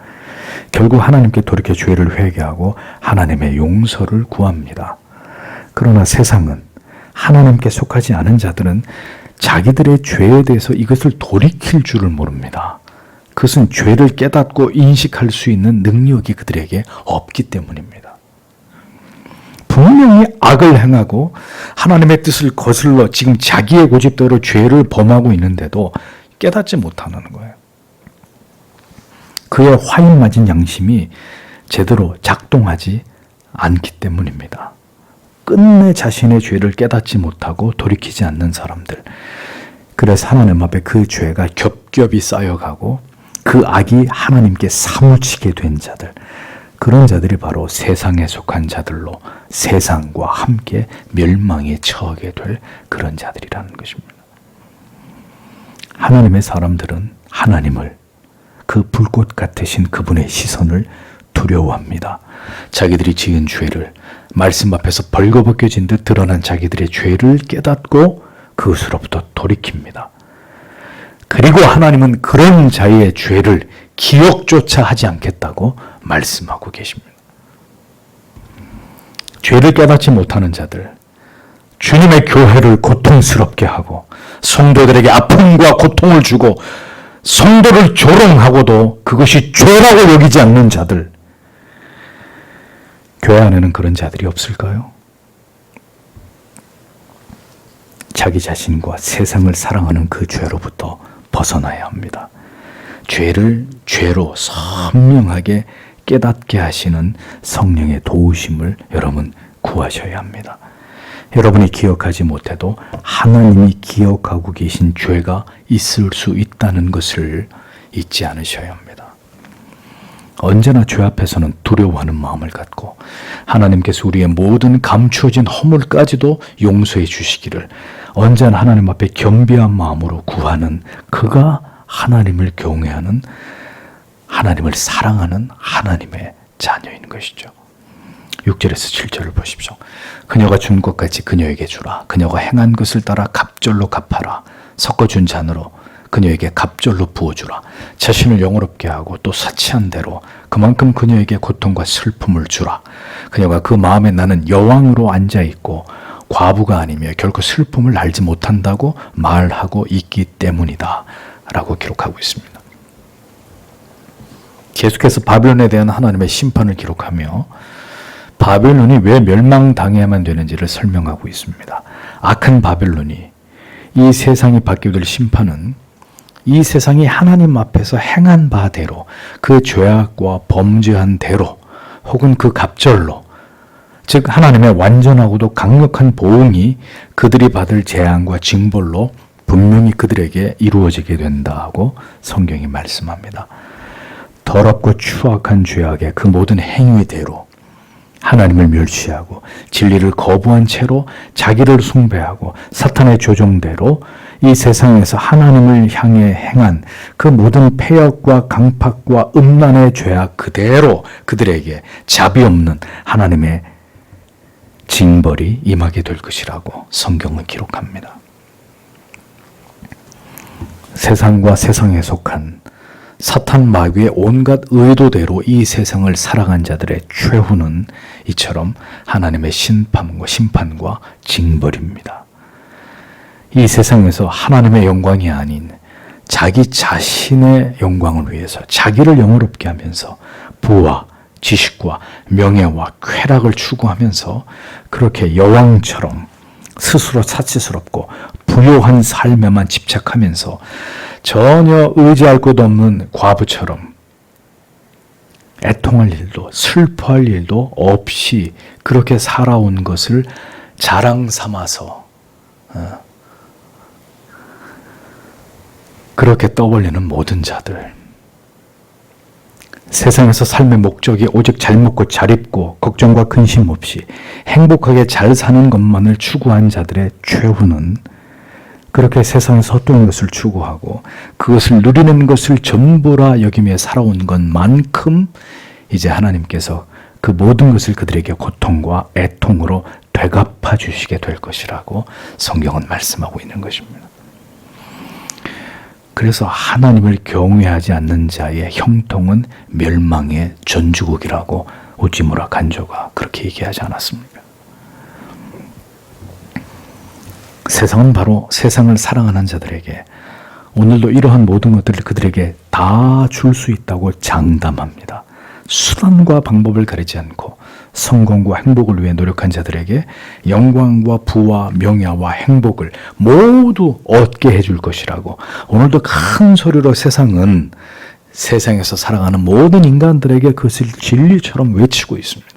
결국 하나님께 돌이켜 죄를 회개하고 하나님의 용서를 구합니다. 그러나 세상은, 하나님께 속하지 않은 자들은 자기들의 죄에 대해서 이것을 돌이킬 줄을 모릅니다. 그것은 죄를 깨닫고 인식할 수 있는 능력이 그들에게 없기 때문입니다. 분명히 악을 행하고 하나님의 뜻을 거슬러 지금 자기의 고집대로 죄를 범하고 있는데도 깨닫지 못하는 거예요. 그의 화인 맞은 양심이 제대로 작동하지 않기 때문입니다. 끝내 자신의 죄를 깨닫지 못하고 돌이키지 않는 사람들. 그래서 하나님 앞에 그 죄가 겹겹이 쌓여가고 그 악이 하나님께 사무치게 된 자들. 그런 자들이 바로 세상에 속한 자들로 세상과 함께 멸망에 처하게 될 그런 자들이라는 것입니다. 하나님의 사람들은 하나님을, 그 불꽃 같으신 그분의 시선을 두려워합니다. 자기들이 지은 죄를, 말씀 앞에서 벌거벗겨진 듯 드러난 자기들의 죄를 깨닫고 그것으로부터 돌이킵니다. 그리고 하나님은 그런 자의 죄를 기억조차 하지 않겠다고 말씀하고 계십니다. 죄를 깨닫지 못하는 자들, 주님의 교회를 고통스럽게 하고 성도들에게 아픔과 고통을 주고 성도를 조롱하고도 그것이 죄라고 여기지 않는 자들, 교회 안에는 그런 자들이 없을까요? 자기 자신과 세상을 사랑하는 그 죄로부터 벗어나야 합니다. 죄를 죄로 선명하게 깨닫게 하시는 성령의 도우심을 여러분 구하셔야 합니다. 여러분이 기억하지 못해도 하나님이 기억하고 계신 죄가 있을 수 있다는 것을 잊지 않으셔야 합니다. 언제나 죄 앞에서는 두려워하는 마음을 갖고 하나님께서 우리의 모든 감추어진 허물까지도 용서해 주시기를 언제나 하나님 앞에 겸비한 마음으로 구하는, 그가 하나님을 경외하는, 하나님을 사랑하는 하나님의 자녀인 것이죠. 6절에서 7절을 보십시오. 그녀가 준 것 같이 그녀에게 주라. 그녀가 행한 것을 따라 갑절로 갚아라. 섞어준 잔으로 그녀에게 갑절로 부어주라. 자신을 영화롭게 하고 또 사치한 대로 그만큼 그녀에게 고통과 슬픔을 주라. 그녀가 그 마음에 나는 여왕으로 앉아있고 과부가 아니며 결코 슬픔을 알지 못한다고 말하고 있기 때문이다 라고 기록하고 있습니다. 계속해서 바벨론에 대한 하나님의 심판을 기록하며 바벨론이 왜 멸망당해야만 되는지를 설명하고 있습니다. 악한 바벨론이, 이 세상이 받게 될 심판은 이 세상이 하나님 앞에서 행한 바대로, 그 죄악과 범죄한 대로, 혹은 그 갑절로, 즉 하나님의 완전하고도 강력한 보응이 그들이 받을 재앙과 징벌로 분명히 그들에게 이루어지게 된다고 성경이 말씀합니다. 더럽고 추악한 죄악의 그 모든 행위대로 하나님을 멸시하고 진리를 거부한 채로 자기를 숭배하고 사탄의 조종대로 이 세상에서 하나님을 향해 행한 그 모든 패역과 강팍과 음란의 죄악 그대로 그들에게 자비 없는 하나님의 징벌이 임하게 될 것이라고 성경은 기록합니다. 세상과 세상에 속한 사탄 마귀의 온갖 의도대로 이 세상을 살아간 자들의 최후는 이처럼 하나님의 심판과 징벌입니다. 이 세상에서 하나님의 영광이 아닌 자기 자신의 영광을 위해서 자기를 영화롭게 하면서 부와 지식과 명예와 쾌락을 추구하면서 그렇게 여왕처럼 스스로 사치스럽고 부요한 삶에만 집착하면서 전혀 의지할 곳 없는 과부처럼 애통할 일도 슬퍼할 일도 없이 그렇게 살아온 것을 자랑 삼아서 그렇게 떠벌리는 모든 자들, 세상에서 삶의 목적이 오직 잘 먹고 잘 입고 걱정과 근심 없이 행복하게 잘 사는 것만을 추구한 자들의 최후는 그렇게 세상에서 헛된 것을 추구하고 그것을 누리는 것을 전부라 여기며 살아온 것만큼 이제 하나님께서 그 모든 것을 그들에게 고통과 애통으로 되갚아 주시게 될 것이라고 성경은 말씀하고 있는 것입니다. 그래서 하나님을 경외하지 않는 자의 형통은 멸망의 전주국이라고 우찌무라 간조가 그렇게 얘기하지 않았습니까? 세상은 바로 세상을 사랑하는 자들에게 오늘도 이러한 모든 것들을 그들에게 다 줄 수 있다고 장담합니다. 수단과 방법을 가리지 않고 성공과 행복을 위해 노력한 자들에게 영광과 부와 명예와 행복을 모두 얻게 해줄 것이라고 오늘도 큰 소리로 세상은 세상에서 살아가는 모든 인간들에게 그것을 진리처럼 외치고 있습니다.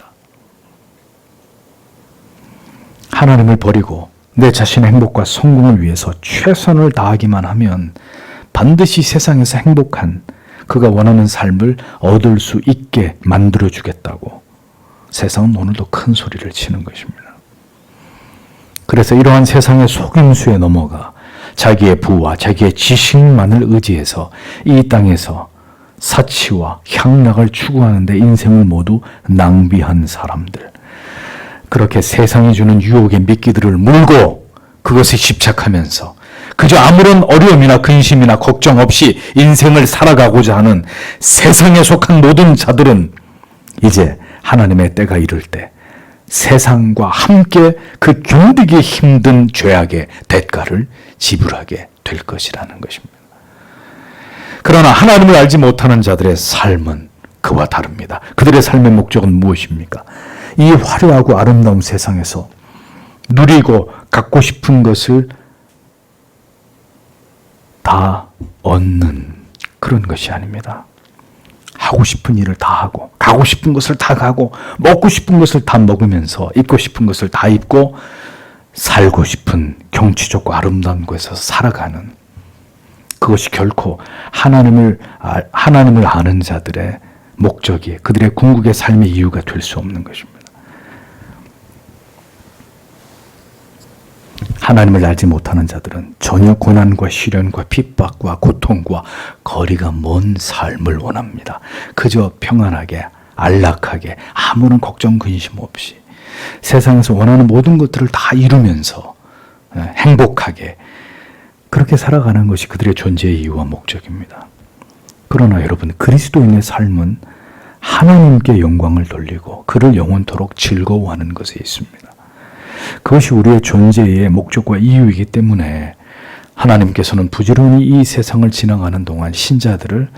하나님을 버리고 내 자신의 행복과 성공을 위해서 최선을 다하기만 하면 반드시 세상에서 행복한 그가 원하는 삶을 얻을 수 있게 만들어주겠다고 세상은 오늘도 큰 소리를 치는 것입니다. 그래서 이러한 세상의 속임수에 넘어가 자기의 부와 자기의 지식만을 의지해서 이 땅에서 사치와 향락을 추구하는 데 인생을 모두 낭비한 사람들, 그렇게 세상이 주는 유혹의 미끼들을 물고 그것에 집착하면서 그저 아무런 어려움이나 근심이나 걱정 없이 인생을 살아가고자 하는 세상에 속한 모든 자들은 이제 하나님의 때가 이를 때 세상과 함께 그 견디기 힘든 죄악의 대가를 지불하게 될 것이라는 것입니다. 그러나 하나님을 알지 못하는 자들의 삶은 그와 다릅니다. 그들의 삶의 목적은 무엇입니까? 이 화려하고 아름다운 세상에서 누리고 갖고 싶은 것을 다 얻는 그런 것이 아닙니다. 하고 싶은 일을 다 하고 가고 싶은 것을 다 가고 먹고 싶은 것을 다 먹으면서 입고 싶은 것을 다 입고 살고 싶은 경치 좋고 아름다운 곳에서 살아가는 그것이 결코 하나님을 아는 자들의 목적이 그들의 궁극의 삶의 이유가 될 수 없는 것입니다. 하나님을 알지 못하는 자들은 전혀 고난과 시련과 핍박과 고통과 거리가 먼 삶을 원합니다. 그저 평안하게 안락하게 아무런 걱정 근심 없이 세상에서 원하는 모든 것들을 다 이루면서 행복하게 그렇게 살아가는 것이 그들의 존재의 이유와 목적입니다. 그러나 여러분, 그리스도인의 삶은 하나님께 영광을 돌리고 그를 영원토록 즐거워하는 것에 있습니다. 그것이 우리의 존재의 목적과 이유이기 때문에 하나님께서는 부지런히 이 세상을 지나가는 동안 신자들을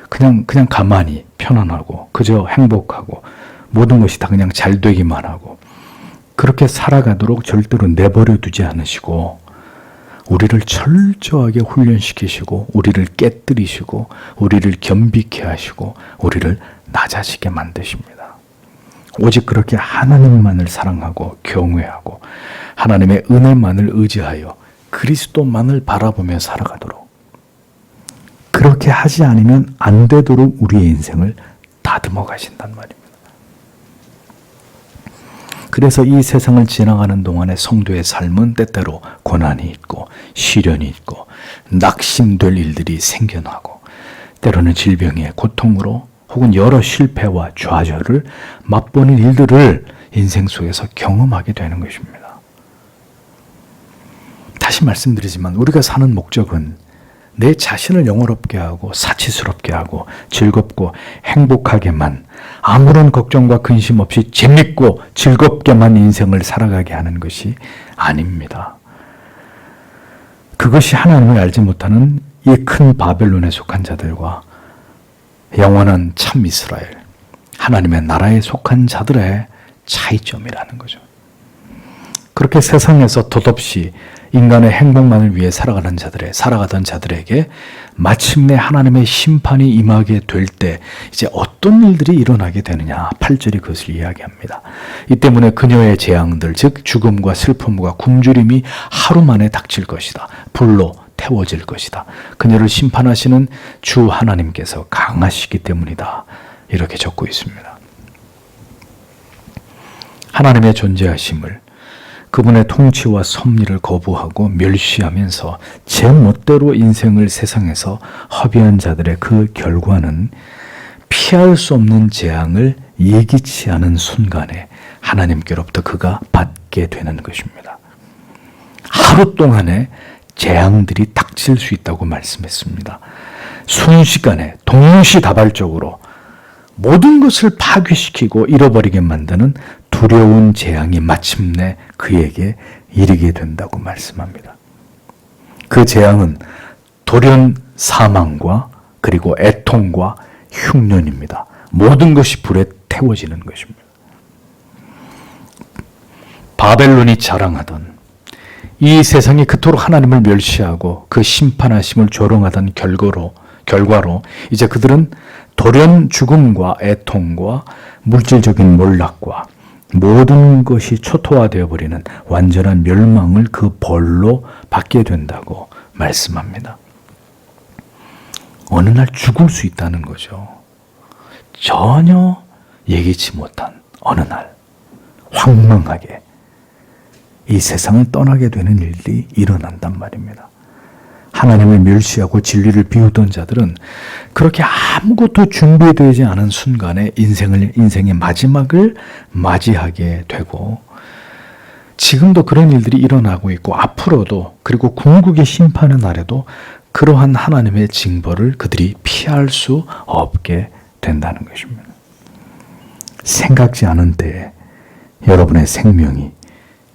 그냥 가만히 편안하고 그저 행복하고 모든 것이 다 그냥 잘 되기만 하고 그렇게 살아가도록 절대로 내버려 두지 않으시고 우리를 철저하게 훈련시키시고 우리를 깨뜨리시고 우리를 겸비케 하시고 우리를 낮아지게 만드십니다. 오직 그렇게 하나님만을 사랑하고 경외하고 하나님의 은혜만을 의지하여 그리스도만을 바라보며 살아가도록, 그렇게 하지 않으면 안 되도록 우리의 인생을 다듬어 가신단 말입니다. 그래서 이 세상을 지나가는 동안에 성도의 삶은 때때로 고난이 있고 시련이 있고 낙심될 일들이 생겨나고, 때로는 질병의 고통으로 혹은 여러 실패와 좌절을 맛보는 일들을 인생 속에서 경험하게 되는 것입니다. 다시 말씀드리지만 우리가 사는 목적은 내 자신을 영화롭게 하고 사치스럽게 하고 즐겁고 행복하게만, 아무런 걱정과 근심 없이 재밌고 즐겁게만 인생을 살아가게 하는 것이 아닙니다. 그것이 하나님을 알지 못하는 이 큰 바벨론에 속한 자들과 영원한 참 이스라엘, 하나님의 나라에 속한 자들의 차이점이라는 거죠. 그렇게 세상에서 덧없이 인간의 행복만을 위해 살아가던 자들에게 마침내 하나님의 심판이 임하게 될 때 이제 어떤 일들이 일어나게 되느냐, 8절이 그것을 이야기합니다. 이 때문에 그녀의 재앙들, 즉 죽음과 슬픔과 굶주림이 하루 만에 닥칠 것이다. 불로 태워질 것이다. 그녀를 심판하시는 주 하나님께서 강하시기 때문이다. 이렇게 적고 있습니다. 하나님의 존재하심을, 그분의 통치와 섭리를 거부하고 멸시하면서 제 멋대로 인생을 세상에서 허비한 자들의 그 결과는 피할 수 없는 재앙을 예기치 않은 순간에 하나님께로부터 그가 받게 되는 것입니다. 하루 동안에 재앙들이 닥칠 수 있다고 말씀했습니다. 순식간에 동시다발적으로 모든 것을 파괴시키고 잃어버리게 만드는 두려운 재앙이 마침내 그에게 이르게 된다고 말씀합니다. 그 재앙은 돌연 사망과 그리고 애통과 흉년입니다. 모든 것이 불에 태워지는 것입니다. 바벨론이 자랑하던, 이 세상이 그토록 하나님을 멸시하고 그 심판하심을 조롱하던 결과로 이제 그들은 돌연 죽음과 애통과 물질적인 몰락과 모든 것이 초토화되어 버리는 완전한 멸망을 그 벌로 받게 된다고 말씀합니다. 어느 날 죽을 수 있다는 거죠. 전혀 예기치 못한 어느 날 황망하게 이 세상을 떠나게 되는 일이 일어난단 말입니다. 하나님을 멸시하고 진리를 비우던 자들은 그렇게 아무것도 준비되지 않은 순간에 인생의 마지막을 맞이하게 되고, 지금도 그런 일들이 일어나고 있고 앞으로도, 그리고 궁극의 심판의 날에도 그러한 하나님의 징벌을 그들이 피할 수 없게 된다는 것입니다. 생각지 않은 때에 여러분의 생명이,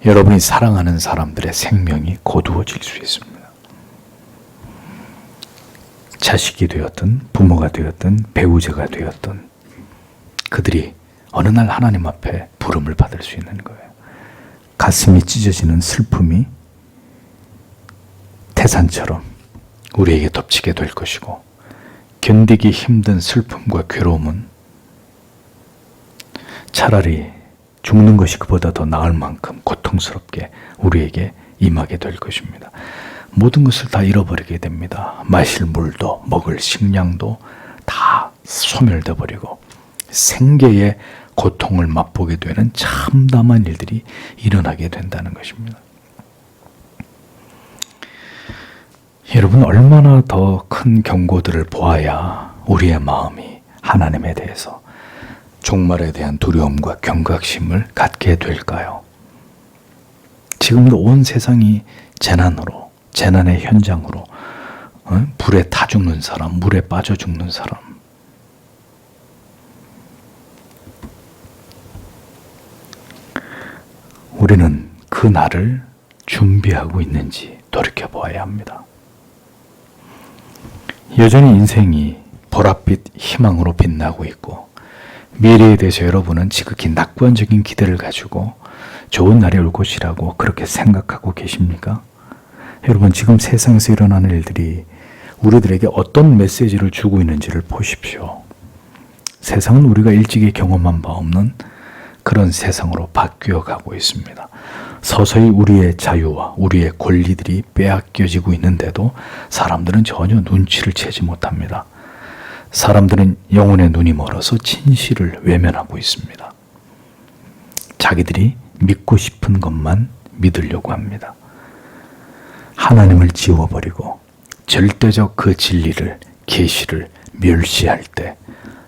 여러분이 사랑하는 사람들의 생명이 고두어질 수 있습니다. 자식이 되었든 부모가 되었든 배우자가 되었든 그들이 어느 날 하나님 앞에 부름을 받을 수 있는 거예요. 가슴이 찢어지는 슬픔이 태산처럼 우리에게 덮치게 될 것이고, 견디기 힘든 슬픔과 괴로움은 차라리 죽는 것이 그보다 더 나을 만큼 고통스럽게 우리에게 임하게 될 것입니다. 모든 것을 다 잃어버리게 됩니다. 마실 물도 먹을 식량도 다 소멸돼 버리고 생계의 고통을 맛보게 되는 참담한 일들이 일어나게 된다는 것입니다. 여러분, 얼마나 더 큰 경고들을 보아야 우리의 마음이 하나님에 대해서, 종말에 대한 두려움과 경각심을 갖게 될까요? 지금도 온 세상이 재난으로, 재난의 현장으로, 불에 타 죽는 사람, 물에 빠져 죽는 사람, 우리는 그 날을 준비하고 있는지 돌이켜보아야 합니다. 여전히 인생이 보랏빛 희망으로 빛나고 있고, 미래에 대해서 여러분은 지극히 낙관적인 기대를 가지고 좋은 날이 올 것이라고 그렇게 생각하고 계십니까? 여러분, 지금 세상에서 일어나는 일들이 우리들에게 어떤 메시지를 주고 있는지를 보십시오. 세상은 우리가 일찍이 경험한 바 없는 그런 세상으로 바뀌어 가고 있습니다. 서서히 우리의 자유와 우리의 권리들이 빼앗겨지고 있는데도 사람들은 전혀 눈치를 채지 못합니다. 사람들은 영혼의 눈이 멀어서 진실을 외면하고 있습니다. 자기들이 믿고 싶은 것만 믿으려고 합니다. 하나님을 지워버리고 절대적 그 진리를, 계시를 멸시할 때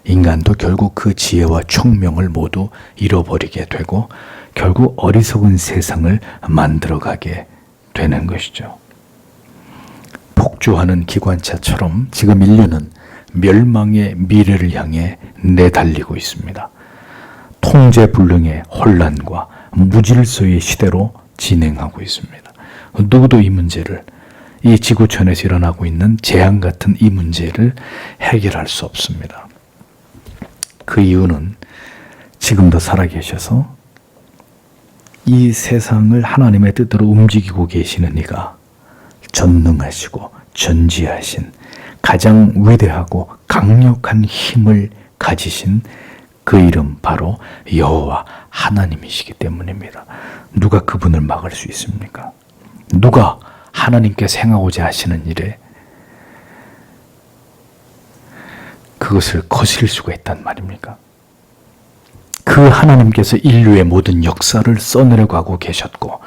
인간도 결국 그 지혜와 총명을 모두 잃어버리게 되고 결국 어리석은 세상을 만들어가게 되는 것이죠. 폭주하는 기관차처럼 지금 인류는 멸망의 미래를 향해 내달리고 있습니다. 통제불능의 혼란과 무질서의 시대로 진행하고 있습니다. 누구도 이 문제를, 이 지구촌에서 일어나고 있는 재앙 같은 이 문제를 해결할 수 없습니다. 그 이유는 지금도 살아계셔서 이 세상을 하나님의 뜻대로 움직이고 계시는 이가 전능하시고 전지하신 가장 위대하고 강력한 힘을 가지신 그 이름 바로 여호와 하나님이시기 때문입니다. 누가 그분을 막을 수 있습니까? 누가 하나님께서 행하고자 하시는 일에 그것을 거스릴 수가 있단 말입니까? 그 하나님께서 인류의 모든 역사를 써내려가고 계셨고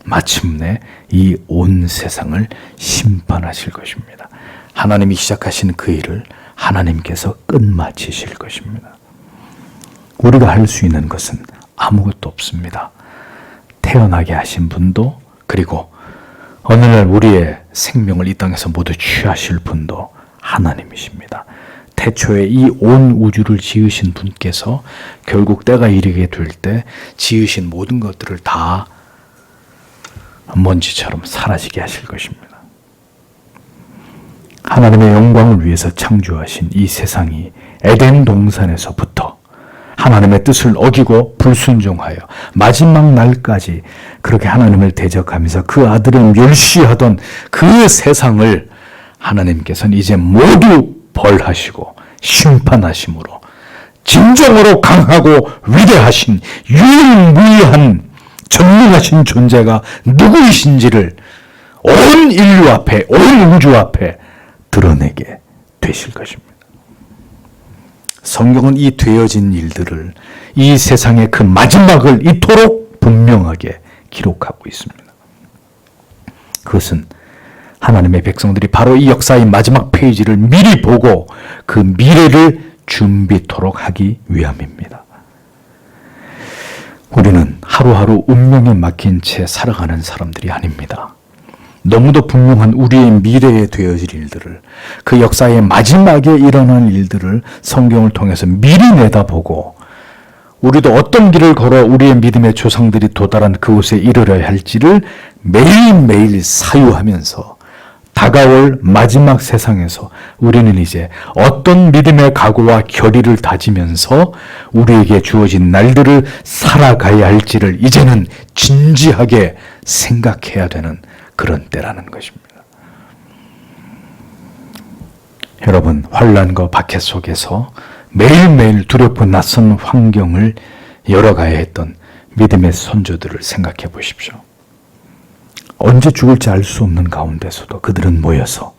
마침내 이 온 세상을 심판하실 것입니다. 하나님이 시작하신 그 일을 하나님께서 끝마치실 것입니다. 우리가 할 수 있는 것은 아무것도 없습니다. 태어나게 하신 분도, 그리고 어느 날 우리의 생명을 이 땅에서 모두 취하실 분도 하나님이십니다. 태초에 이 온 우주를 지으신 분께서 결국 때가 이르게 될 때 지으신 모든 것들을 다 먼지처럼 사라지게 하실 것입니다. 하나님의 영광을 위해서 창조하신 이 세상이 에덴 동산에서부터 하나님의 뜻을 어기고 불순종하여 마지막 날까지 그렇게 하나님을 대적하면서 그 아들을 멸시하던 그 세상을 하나님께서는 이제 모두 벌하시고 심판하심으로 진정으로 강하고 위대하신 유일무이한 전능하신 존재가 누구이신지를 온 인류 앞에, 온 우주 앞에 드러내게 되실 것입니다. 성경은 이 되어진 일들을, 이 세상의 그 마지막을 이토록 분명하게 기록하고 있습니다. 그것은 하나님의 백성들이 바로 이 역사의 마지막 페이지를 미리 보고 그 미래를 준비토록 하기 위함입니다. 우리는 하루하루 운명에 맡긴 채 살아가는 사람들이 아닙니다. 너무도 분명한 우리의 미래에 되어질 일들을, 그 역사의 마지막에 일어날 일들을 성경을 통해서 미리 내다보고 우리도 어떤 길을 걸어 우리의 믿음의 조상들이 도달한 그곳에 이르러야 할지를 매일매일 사유하면서 다가올 마지막 세상에서 우리는 이제 어떤 믿음의 각오와 결의를 다지면서 우리에게 주어진 날들을 살아가야 할지를 이제는 진지하게 생각해야 되는 그런 때라는 것입니다. 여러분, 환난과 박해 속에서 매일매일 두렵고 낯선 환경을 열어가야 했던 믿음의 선조들을 생각해 보십시오. 언제 죽을지 알 수 없는 가운데서도 그들은 모여서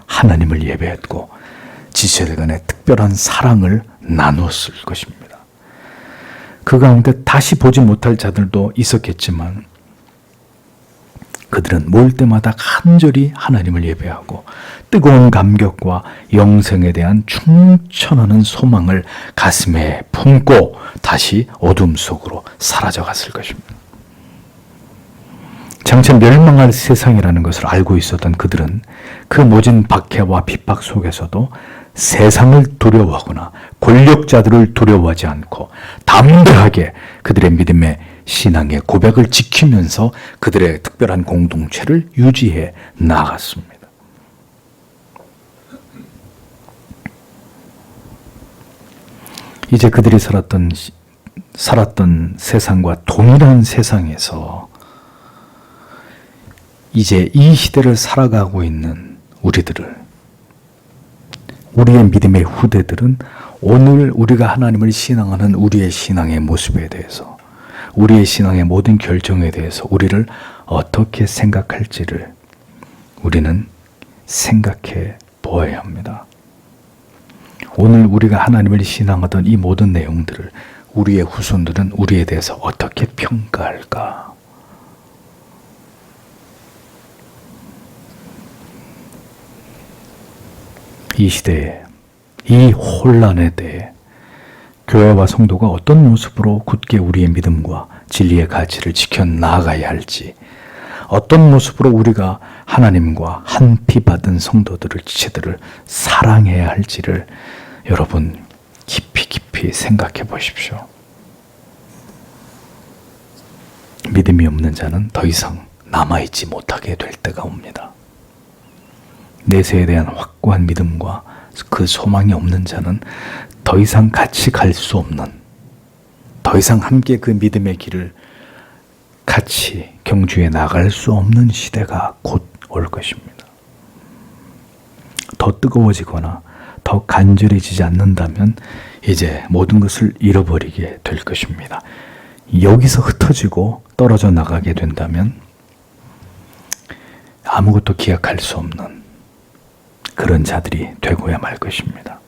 하나님을 예배했고 지체들 간에 특별한 사랑을 나누었을 것입니다. 그 가운데 다시 보지 못할 자들도 있었겠지만 그들은 모일 때마다 간절히 하나님을 예배하고 뜨거운 감격과 영생에 대한 충천하는 소망을 가슴에 품고 다시 어둠 속으로 사라져갔을 것입니다. 장차 멸망할 세상이라는 것을 알고 있었던 그들은 그 모진 박해와 핍박 속에서도 세상을 두려워하거나 권력자들을 두려워하지 않고 담대하게 그들의 믿음의 신앙의 고백을 지키면서 그들의 특별한 공동체를 유지해 나아갔습니다. 이제 그들이 살았던 세상과 동일한 세상에서 이제 이 시대를 살아가고 있는 우리의 믿음의 후대들은 오늘 우리가 하나님을 신앙하는 우리의 신앙의 모습에 대해서, 우리의 신앙의 모든 결정에 대해서 우리를 어떻게 생각할지를 우리는 생각해 보아야 합니다. 오늘 우리가 하나님을 신앙하던 이 모든 내용들을 우리의 후손들은 우리에 대해서 어떻게 평가할까? 이 시대에, 이 혼란에 대해 교회와 성도가 어떤 모습으로 굳게 우리의 믿음과 진리의 가치를 지켜나가야 할지, 어떤 모습으로 우리가 하나님과 한 피 받은 성도들을, 지체들을 사랑해야 할지를 여러분 깊이 생각해 보십시오. 믿음이 없는 자는 더 이상 남아있지 못하게 될 때가 옵니다. 내세에 대한 확고한 믿음과 그 소망이 없는 자는 더 이상 같이 갈 수 없는, 더 이상 함께 그 믿음의 길을 같이 경주해 나갈 수 없는 시대가 곧 올 것입니다. 더 뜨거워지거나 더 간절해지지 않는다면 이제 모든 것을 잃어버리게 될 것입니다. 여기서 흩어지고 떨어져 나가게 된다면 아무것도 기약할 수 없는 그런 자들이 되고야 말 것입니다.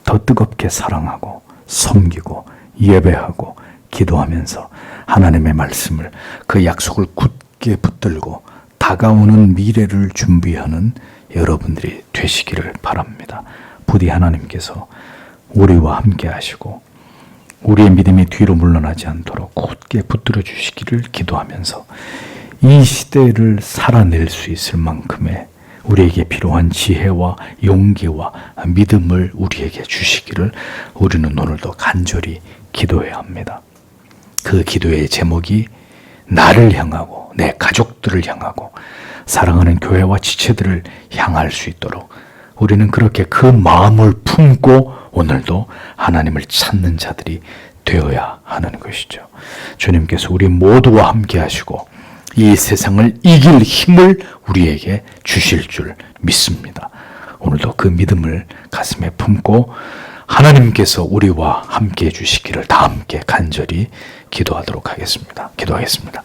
더 뜨겁게 사랑하고 섬기고 예배하고 기도하면서 하나님의 말씀을, 그 약속을 굳게 붙들고 다가오는 미래를 준비하는 여러분들이 되시기를 바랍니다. 부디 하나님께서 우리와 함께 하시고 우리의 믿음이 뒤로 물러나지 않도록 굳게 붙들어 주시기를 기도하면서 이 시대를 살아낼 수 있을 만큼의 우리에게 필요한 지혜와 용기와 믿음을 우리에게 주시기를 우리는 오늘도 간절히 기도해야 합니다. 그 기도의 제목이 나를 향하고 내 가족들을 향하고 사랑하는 교회와 지체들을 향할 수 있도록 우리는 그렇게 그 마음을 품고 오늘도 하나님을 찾는 자들이 되어야 하는 것이죠. 주님께서 우리 모두와 함께 하시고 이 세상을 이길 힘을 우리에게 주실 줄 믿습니다. 오늘도 그 믿음을 가슴에 품고 하나님께서 우리와 함께 해주시기를 다 함께 간절히 기도하도록 하겠습니다. 기도하겠습니다.